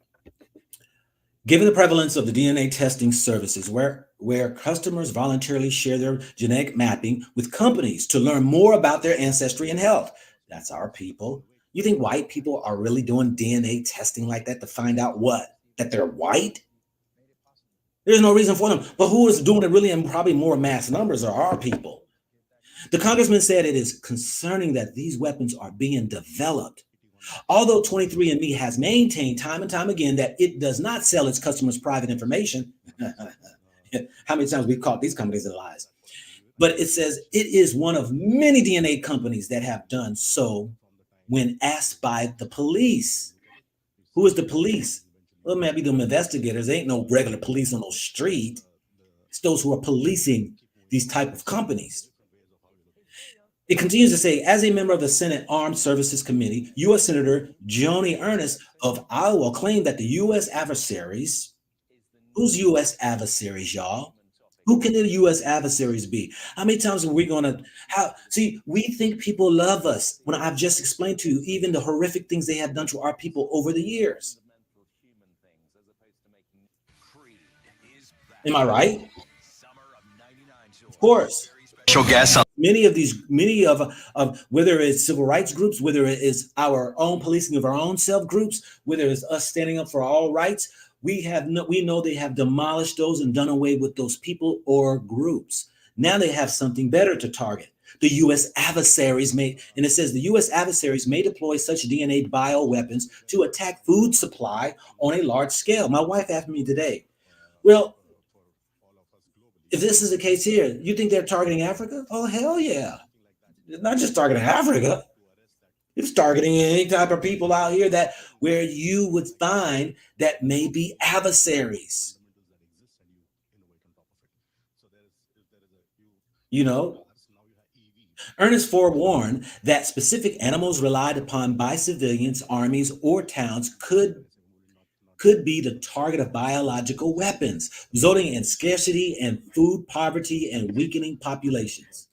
Given the prevalence of the DNA testing services where customers voluntarily share their genetic mapping with companies to learn more about their ancestry and health. That's our people. You think white people are really doing DNA testing like that to find out what? That they're white? There's no reason for them. But who is doing it really in probably more mass numbers are our people. The congressman said it is concerning that these weapons are being developed. Although 23andMe has maintained time and time again that it does not sell its customers' private information, how many times we've caught these companies in lies? But it says it is one of many DNA companies that have done so when asked by the police. Who is the police? Well, maybe them investigators. There ain't no regular police on the street. It's those who are policing these type of companies. It continues to say, as a member of the Senate Armed Services Committee, U.S. Senator Joni Ernest of Iowa claimed that the U.S. adversaries, who's U.S. adversaries, y'all? Who can the U.S. adversaries be? How many times are we going to, see, we think people love us when I've just explained to you even the horrific things they have done to our people over the years. Am I right? Of course. Many of whether it's civil rights groups, whether it is our own policing of our own self groups, whether it's us standing up for all rights, we know they have demolished those and done away with those people or groups. Now they have something better to target. The U.S. adversaries may, and it says the U.S. adversaries may deploy such DNA bioweapons to attack food supply on a large scale. My wife asked me today, well, if this is the case here, you think they're targeting Africa? Oh, hell yeah. It's not just targeting Africa. It's targeting any type of people out here that where you would find that may be adversaries. You know, Ernest forewarned that specific animals relied upon by civilians, armies, or towns could be the target of biological weapons, resulting in scarcity and food poverty and weakening populations.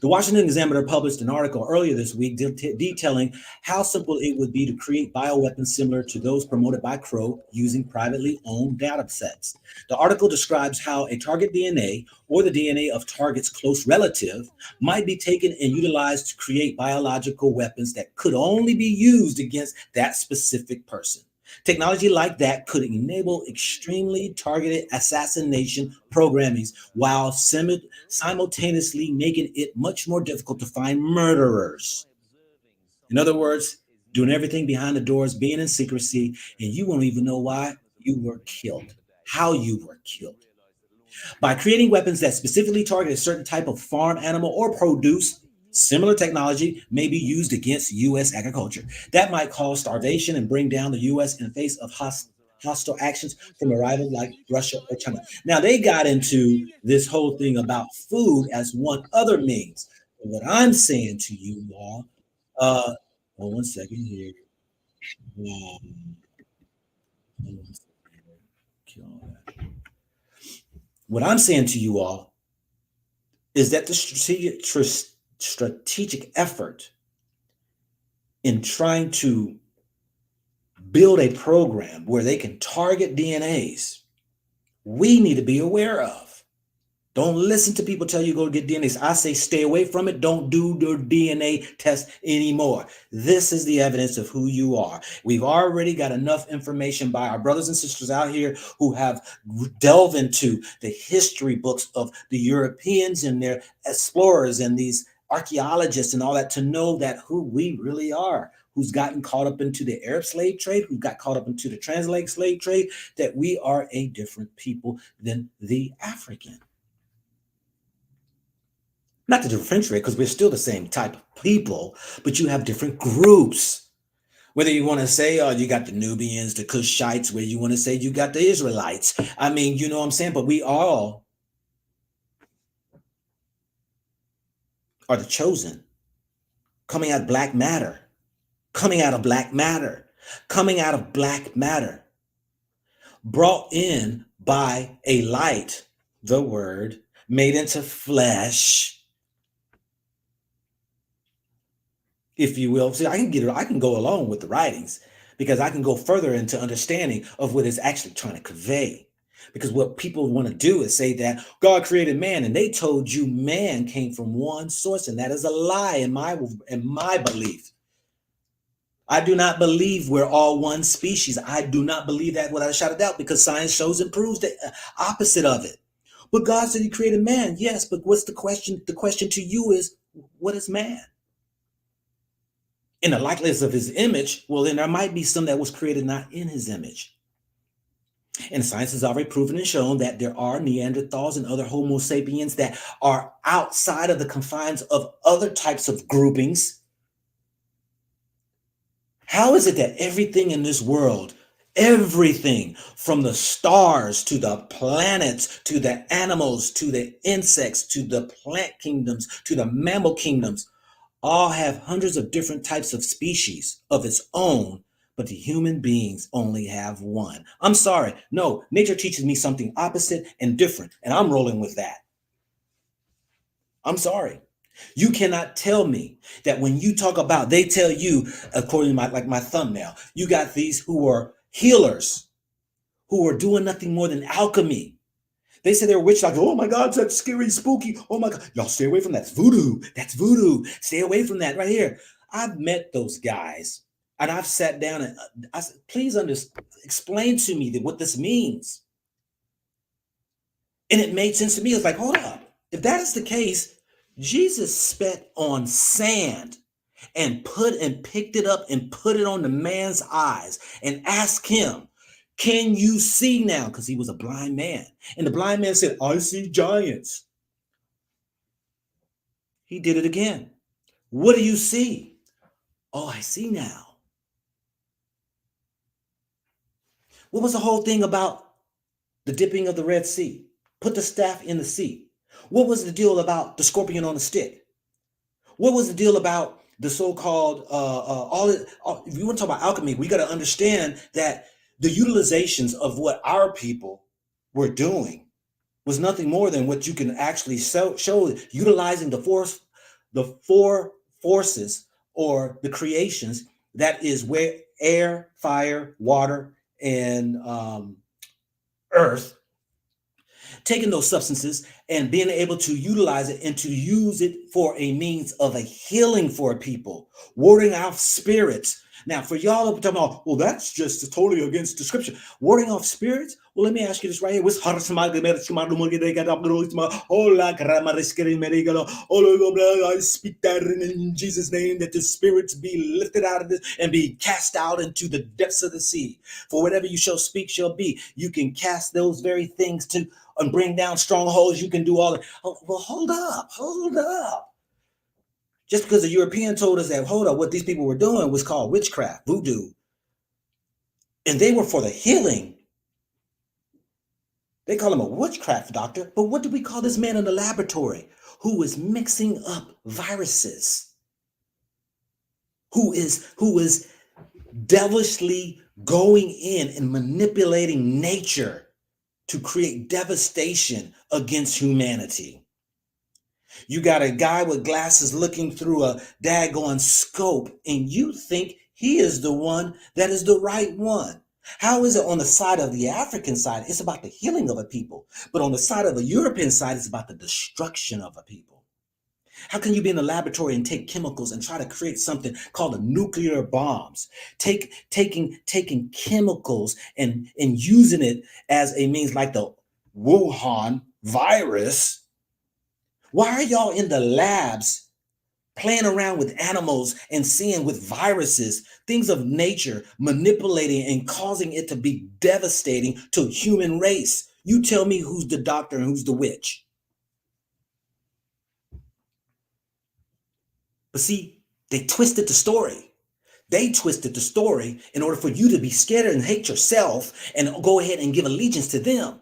The Washington Examiner published an article earlier this week detailing how simple it would be to create bioweapons similar to those promoted by Crow using privately owned data sets. The article describes how a target DNA or the DNA of target's close relative might be taken and utilized to create biological weapons that could only be used against that specific person. Technology like that could enable extremely targeted assassination programming while simultaneously making it much more difficult to find murderers. In other words, doing everything behind the doors, being in secrecy, and you won't even know why you were killed, how you were killed. By creating weapons that specifically target a certain type of farm animal or produce, similar technology may be used against U.S. agriculture. That might cause starvation and bring down the U.S. in the face of hostile actions from a rival like Russia or China. Now, they got into this whole thing about food as one other means. But what I'm saying to you all, hold 1 second here. What I'm saying to you all is that the strategic effort in trying to build a program where they can target DNAs, we need to be aware of. Don't listen to people tell you go get DNAs. I say stay away from it. Don't do the DNA test anymore. This is the evidence of who you are. We've already got enough information by our brothers and sisters out here who have delved into the history books of the Europeans and their explorers and these archaeologists and all that to know that who we really are. Who's gotten caught up into the Arab slave trade, who got caught up into the Transatlantic slave trade, that we are a different people than the African. Not to differentiate, because we're still the same type of people, but you have different groups. Whether you want to say, oh, you got the Nubians, the Cushites, where you want to say you got the Israelites. I mean, you know what I'm saying? But we all are the chosen, coming out of black matter, coming out of black matter, coming out of black matter, brought in by a light, the word, made into flesh, if you will. See, I can go along with the writings because I can go further into understanding of what it's actually trying to convey. Because what people want to do is say that God created man, and they told you man came from one source, and that is a lie in my belief. I do not believe we're all one species. I do not believe that without a shadow of doubt, because science shows and proves the opposite of it. But God said he created man, yes, but what's the question? The question to you is, what is man? In the likeness of his image, well, then there might be some that was created not in his image. And science has already proven and shown that there are Neanderthals and other Homo sapiens that are outside of the confines of other types of groupings. How is it that everything in this world, everything from the stars to the planets, to the animals, to the insects, to the plant kingdoms, to the mammal kingdoms, all have hundreds of different types of species of its own, but the human beings only have one? I'm sorry. No, nature teaches me something opposite and different, and I'm rolling with that. I'm sorry. You cannot tell me that when you talk about, they tell you, according to my thumbnail, you got these who are healers, who are doing nothing more than alchemy. They say they're witch doctors. Oh my God, that's scary, spooky. Oh my God, y'all stay away from that. It's voodoo. That's voodoo. Stay away from that right here. I've met those guys, and I've sat down and I said, please explain to me what this means. And it made sense to me. It's like, hold up. If that is the case, Jesus spat on sand and picked it up and put it on the man's eyes and asked him, can you see now? Because he was a blind man. And the blind man said, I see giants. He did it again. What do you see? Oh, I see now. What was the whole thing about the dipping of the Red Sea? Put the staff in the sea. What was the deal about the scorpion on the stick? What was the deal about the so-called if you want to talk about alchemy, we got to understand that the utilizations of what our people were doing was nothing more than what you can actually show utilizing the four forces or the creations, that is where air, fire, water, and earth, taking those substances and being able to utilize it and to use it for a means of a healing for people, warding off spirits. Now, for y'all talking about, well, that's just totally against the scripture. Warding off spirits? Well, let me ask you this right here. I speak that in Jesus' name, that the spirits be lifted out of this and be cast out into the depths of the sea. For whatever you shall speak shall be. You can cast those very things to and bring down strongholds. You can do all that. Oh, well, hold up. Just because the European told us that, hold up, what these people were doing was called witchcraft, voodoo, and they were for the healing. They call him a witchcraft doctor, but what do we call this man in the laboratory who is mixing up viruses, who is devilishly going in and manipulating nature to create devastation against humanity? You got a guy with glasses looking through a daggone scope, and you think he is the one that is the right one. How is it on the side of the African side, it's about the healing of a people, but on the side of the European side, it's about the destruction of a people? How can you be in the laboratory and take chemicals and try to create something called a nuclear bombs? Taking chemicals and using it as a means like the Wuhan virus. Why are y'all in the labs playing around with animals and seeing with viruses, things of nature, manipulating and causing it to be devastating to human race? You tell me who's the doctor and who's the witch. But see, they twisted the story. They twisted the story in order for you to be scared and hate yourself and go ahead and give allegiance to them.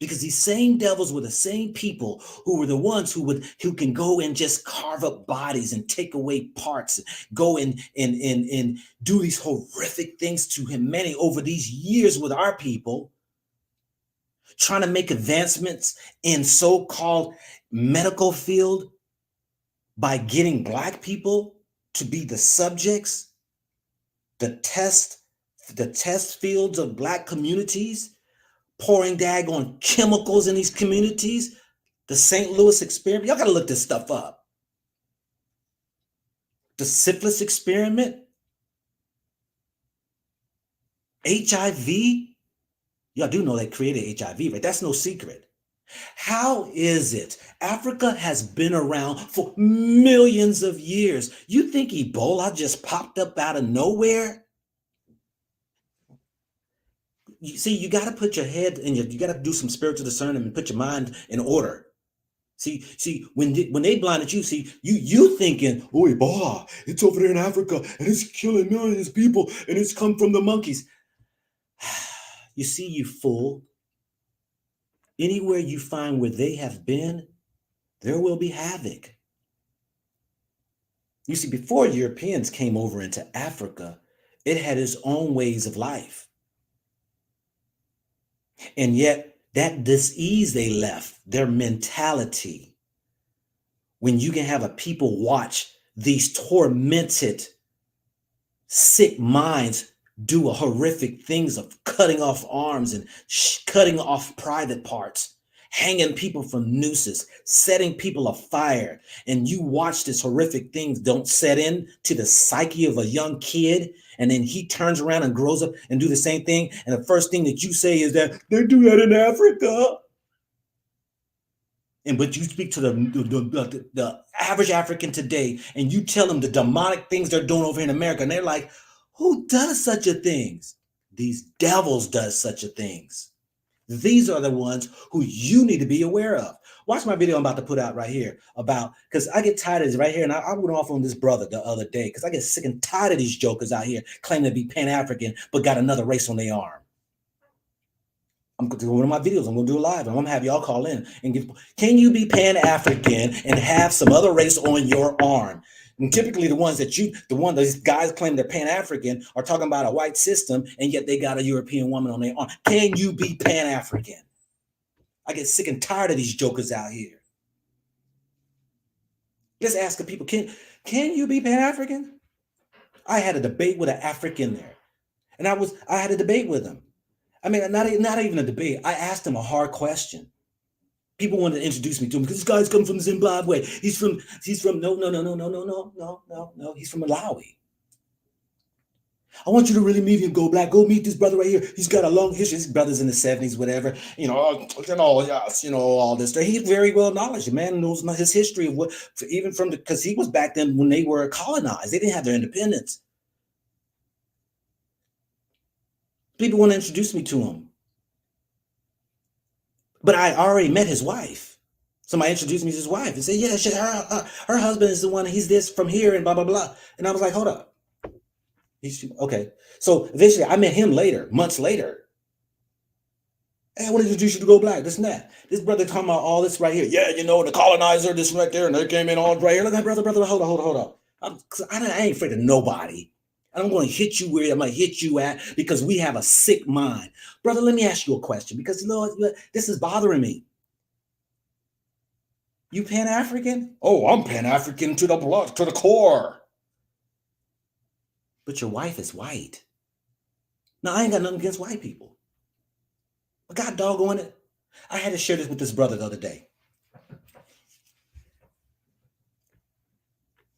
Because these same devils were the same people who were the ones who can go and just carve up bodies and take away parts, go and do these horrific things to humanity over these years with our people, trying to make advancements in so-called medical field by getting Black people to be the subjects, the test fields of Black communities, pouring daggone chemicals in these communities, the St. Louis experiment. Y'all got to look this stuff up. The syphilis experiment, HIV. Y'all do know they created HIV, right? That's no secret. How is it Africa has been around for millions of years? You think Ebola just popped up out of nowhere? You see, you got to put your head and you got to do some spiritual discernment and put your mind in order. See, when they blinded you, you thinking, oh, Ebola, it's over there in Africa and it's killing millions of people and it's come from the monkeys. You see, you fool. Anywhere you find where they have been, there will be havoc. You see, before Europeans came over into Africa, it had its own ways of life. And yet, that disease they left, their mentality, when you can have a people watch these tormented, sick minds do horrific things of cutting off arms and cutting off private parts, hanging people from nooses, setting people afire, and you watch this horrific things don't set in to the psyche of a young kid, and then he turns around and grows up and do the same thing, and the first thing that you say is that they do that in Africa. But you speak to the average African today, and you tell them the demonic things they're doing over here in America, and they're like, who does such a things? These devils does such a things. These are the ones who you need to be aware of. Watch my video I'm about to put out right here about, because I get tired of this right here, and I went off on this brother the other day, because I get sick and tired of these jokers out here claiming to be Pan-African, but got another race on their arm. I'm going to do one of my videos. I'm going to do it live. And I'm going to have y'all call in and give. Can you be Pan-African and have some other race on your arm? And typically these guys claim they're Pan-African are talking about a white system, and yet they got a European woman on their arm. Can you be Pan-African? I get sick and tired of these jokers out here. Just asking people, can you be Pan-African? I had a debate with an African there. And I had a debate with him. I mean, not even a debate. I asked him a hard question. People wanted to introduce me to him because this guy's come from Zimbabwe. He's from no. He's from Malawi. I want you to really meet him, Go Black. Go meet this brother right here. He's got a long history. His brother's in the 70s, whatever. All this stuff. He's very well knowledge. The man knows his history of because he was back then when they were colonized. They didn't have their independence. People want to introduce me to him. But I already met his wife. Somebody introduced me to his wife and said, yeah, her husband is the one, he's this from here and blah, blah, blah. And I was like, hold up. Okay. So eventually I met him later, months later. Hey, I want to introduce you to Go Black, this and that. This brother talking about all this right here. Yeah, the colonizer, this right there, and they came in all right here. Look at brother, hold up. I ain't afraid of nobody. I'm going to hit you where I'm going to hit you at because we have a sick mind. Brother, let me ask you a question because, this is bothering me. You Pan-African? Oh, I'm Pan-African to the blood, to the core. But your wife is white. Now, I ain't got nothing against white people. But God doggone it. I had to share this with this brother the other day.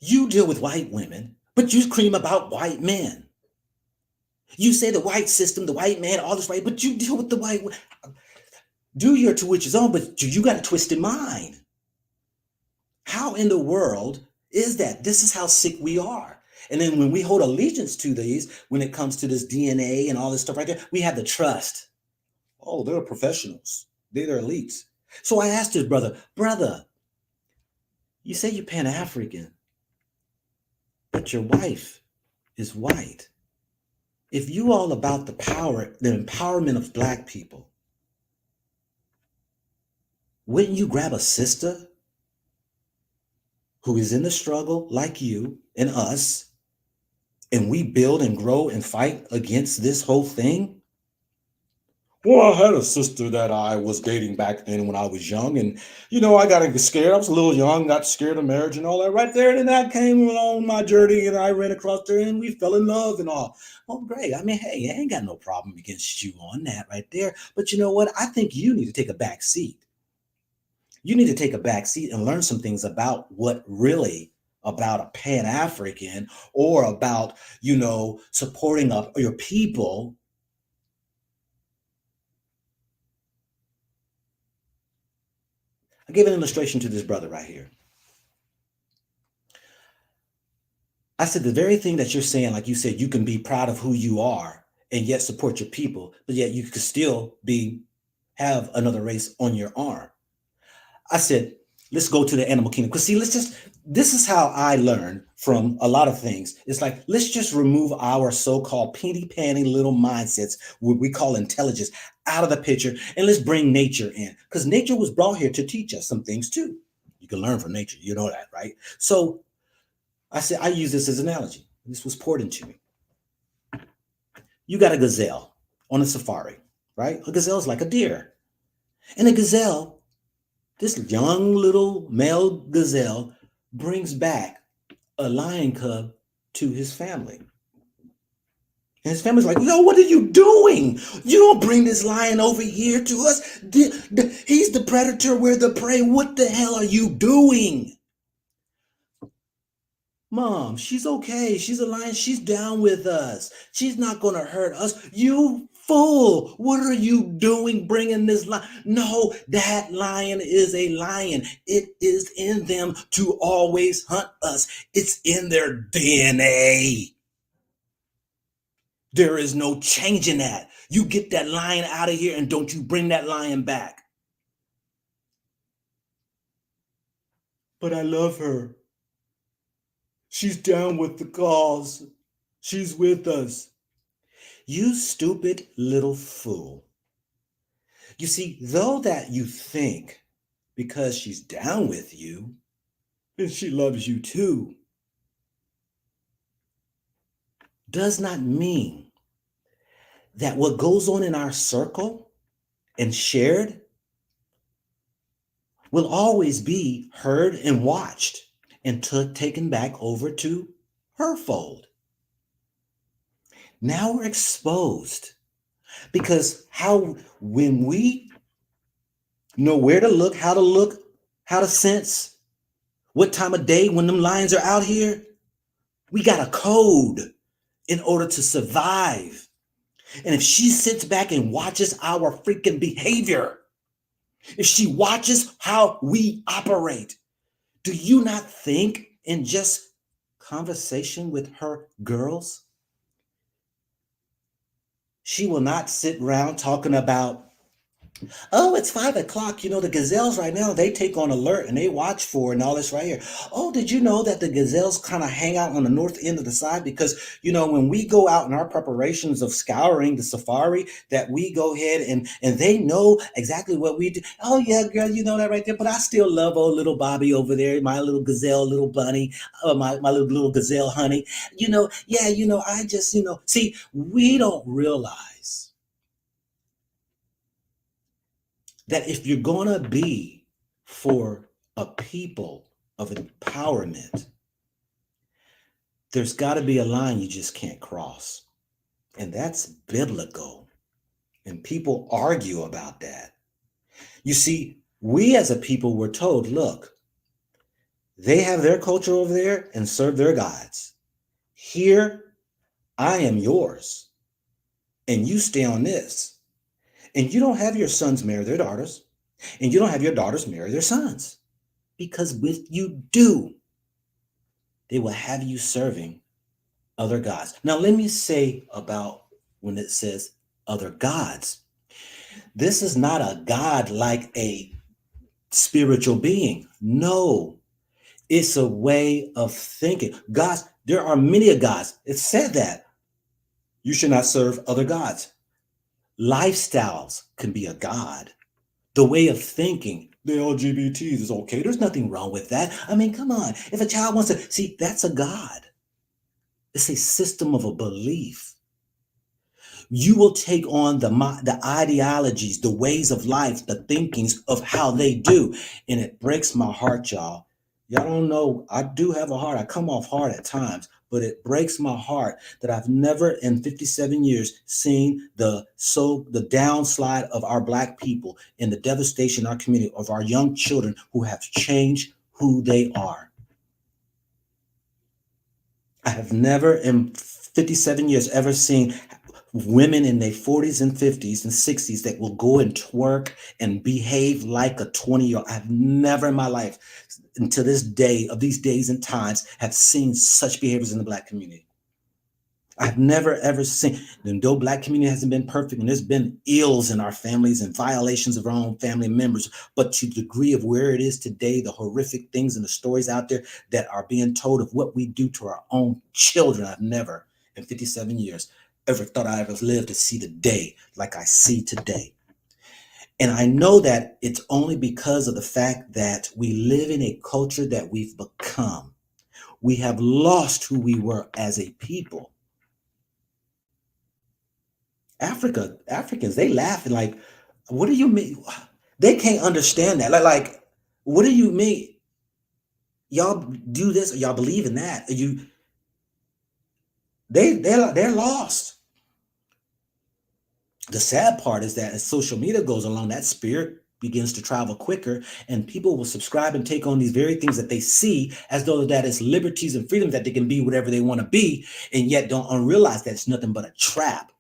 You deal with white women, but you scream about white men. You say the white system, the white man, all this right, but you deal with the white. Do your to which is own, but you got a twisted mind. How in the world is that? This is how sick we are. And then when we hold allegiance to these, when it comes to this DNA and all this stuff right there, we have the trust. Oh, they're professionals. They're elites. So I asked his brother, you say you're Pan-African, but your wife is white. If you all about the empowerment of Black people, wouldn't you grab a sister who is in the struggle like you and us, and we build and grow and fight against this whole thing? Well, I had a sister that I was dating back then when I was young, and I got scared. I was a little young, got scared of marriage and all that. Right there, and then I came along my journey, and I ran across her, and we fell in love and all. Oh, great! I mean, hey, I ain't got no problem against you on that right there. But you know what? I think you need to take a back seat. You need to take a back seat and learn some things about what really about a Pan African or about supporting your people. I gave an illustration to this brother right here. I said the very thing that you're saying, like you said, you can be proud of who you are and yet support your people, but yet you could still have another race on your arm. I said, let's go to the animal kingdom. Because see, this is how I learned from a lot of things. It's like, let's just remove our so-called penny little mindsets, what we call intelligence, out of the picture, and let's bring nature in. Because nature was brought here to teach us some things too. You can learn from nature. You know that, right? So I said, I use this as an analogy. This was poured into me. You got a gazelle on a safari, right? A gazelle is like a deer. And a gazelle, this young little male gazelle, brings back a lion cub to his family. And his family's like, yo, what are you doing? You don't bring this lion over here to us. He's the predator, we're the prey. What the hell are you doing? Mom, she's okay. She's a lion. She's down with us. She's not going to hurt us. You fool. What are you doing bringing this lion? No, that lion is a lion. It is in them to always hunt us. It's in their DNA. There is no changing that. You get that lion out of here and don't you bring that lion back. But I love her. She's down with the cause. She's with us. You stupid little fool. You see, though that you think because she's down with you, and she loves you too, does not mean that what goes on in our circle and shared will always be heard and watched and taken back over to her fold. Now we're exposed because when we know where to look, how to sense, what time of day when them lions are out here, we got a code in order to survive. And if she sits back and watches our freaking behavior, if she watches how we operate, do you not think in just conversation with her girls, she will not sit around talking about, oh, it's 5 o'clock. The gazelles right now, they take on alert and they watch for and all this right here. Oh, did you know that the gazelles kind of hang out on the north end of the side? Because, when we go out in our preparations of scouring the safari, that we go ahead and they know exactly what we do. Oh, yeah, girl, you know that right there. But I still love old little Bobby over there, my little gazelle, little bunny, my little gazelle honey. I just, see, we don't realize that if you're going to be for a people of empowerment, there's got to be a line you just can't cross. And that's biblical. And people argue about that. You see, we as a people were told, look, they have their culture over there and serve their gods. Here, I am yours. And you stay on this. And you don't have your sons marry their daughters. And you don't have your daughters marry their sons. Because if you do, they will have you serving other gods. Now, let me say about when it says other gods. This is not a God like a spiritual being. No, it's a way of thinking. Gods, there are many gods. It said that you should not serve other gods. Lifestyles can be a god. The way of thinking, the LGBTs is okay. There's nothing wrong with that. I mean, come on. If a child wants to, see, that's a god. It's a system of a belief. You will take on the ideologies, the ways of life, the thinkings of how they do. And it breaks my heart, y'all. Y'all don't know, I do have a heart. I come off hard at times, but it breaks my heart that I've never in 57 years seen the downslide of our Black people and the devastation in our community of our young children who have changed who they are. I have never in 57 years ever seen women in their 40s and 50s and 60s that will go and twerk and behave like a 20-year-old. I've never in my life, until this day, of these days and times, have seen such behaviors in the Black community. I've never ever seen, and though Black community hasn't been perfect, and there's been ills in our families and violations of our own family members, but to the degree of where it is today, the horrific things and the stories out there that are being told of what we do to our own children, I've never in 57 years ever thought I ever lived to see the day like I see today. And I know that it's only because of the fact that we live in a culture that we've become. We have lost who we were as a people. Africans, they laugh and like, what do you mean? They can't understand that. Like, what do you mean? Y'all do this or y'all believe in that? They're lost. The sad part is that as social media goes along, that spirit begins to travel quicker, and people will subscribe and take on these very things that they see as though that is liberties and freedoms, that they can be whatever they want to be, and yet don't realize that it's nothing but a trap.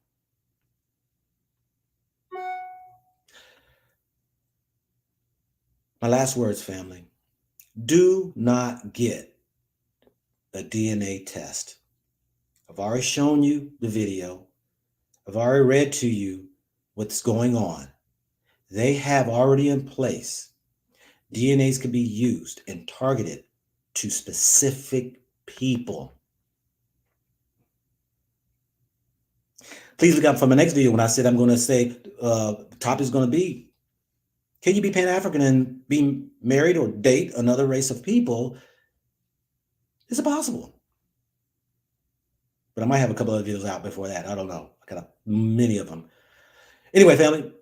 My last words, family. Do not get a DNA test. I've already shown you the video. I've already read to you what's going on. They have already in place. DNAs can be used and targeted to specific people. Please look out for my next video when I said I'm going to say the topic is going to be, can you be Pan-African and be married or date another race of people? Is it possible? But I might have a couple of videos out before that. I don't know. I got many of them. Anyway, family,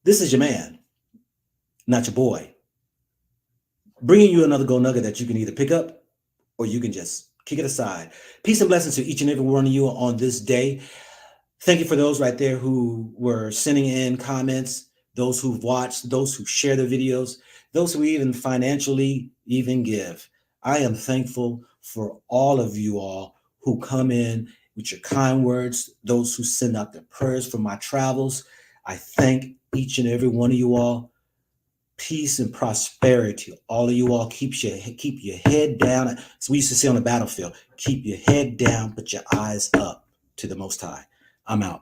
this is your man, not your boy, bringing you another gold nugget that you can either pick up or you can just kick it aside. Peace and blessings to each and every one of you on this day. Thank you for those right there who were sending in comments, those who've watched, those who share the videos, those who even financially even give. I am thankful for all of you all who come in with your kind words, those who send out their prayers for my travels. I thank each and every one of you all. Peace and prosperity. All of you all keep your head down. As we used to say on the battlefield, keep your head down, put your eyes up to the Most High. I'm out.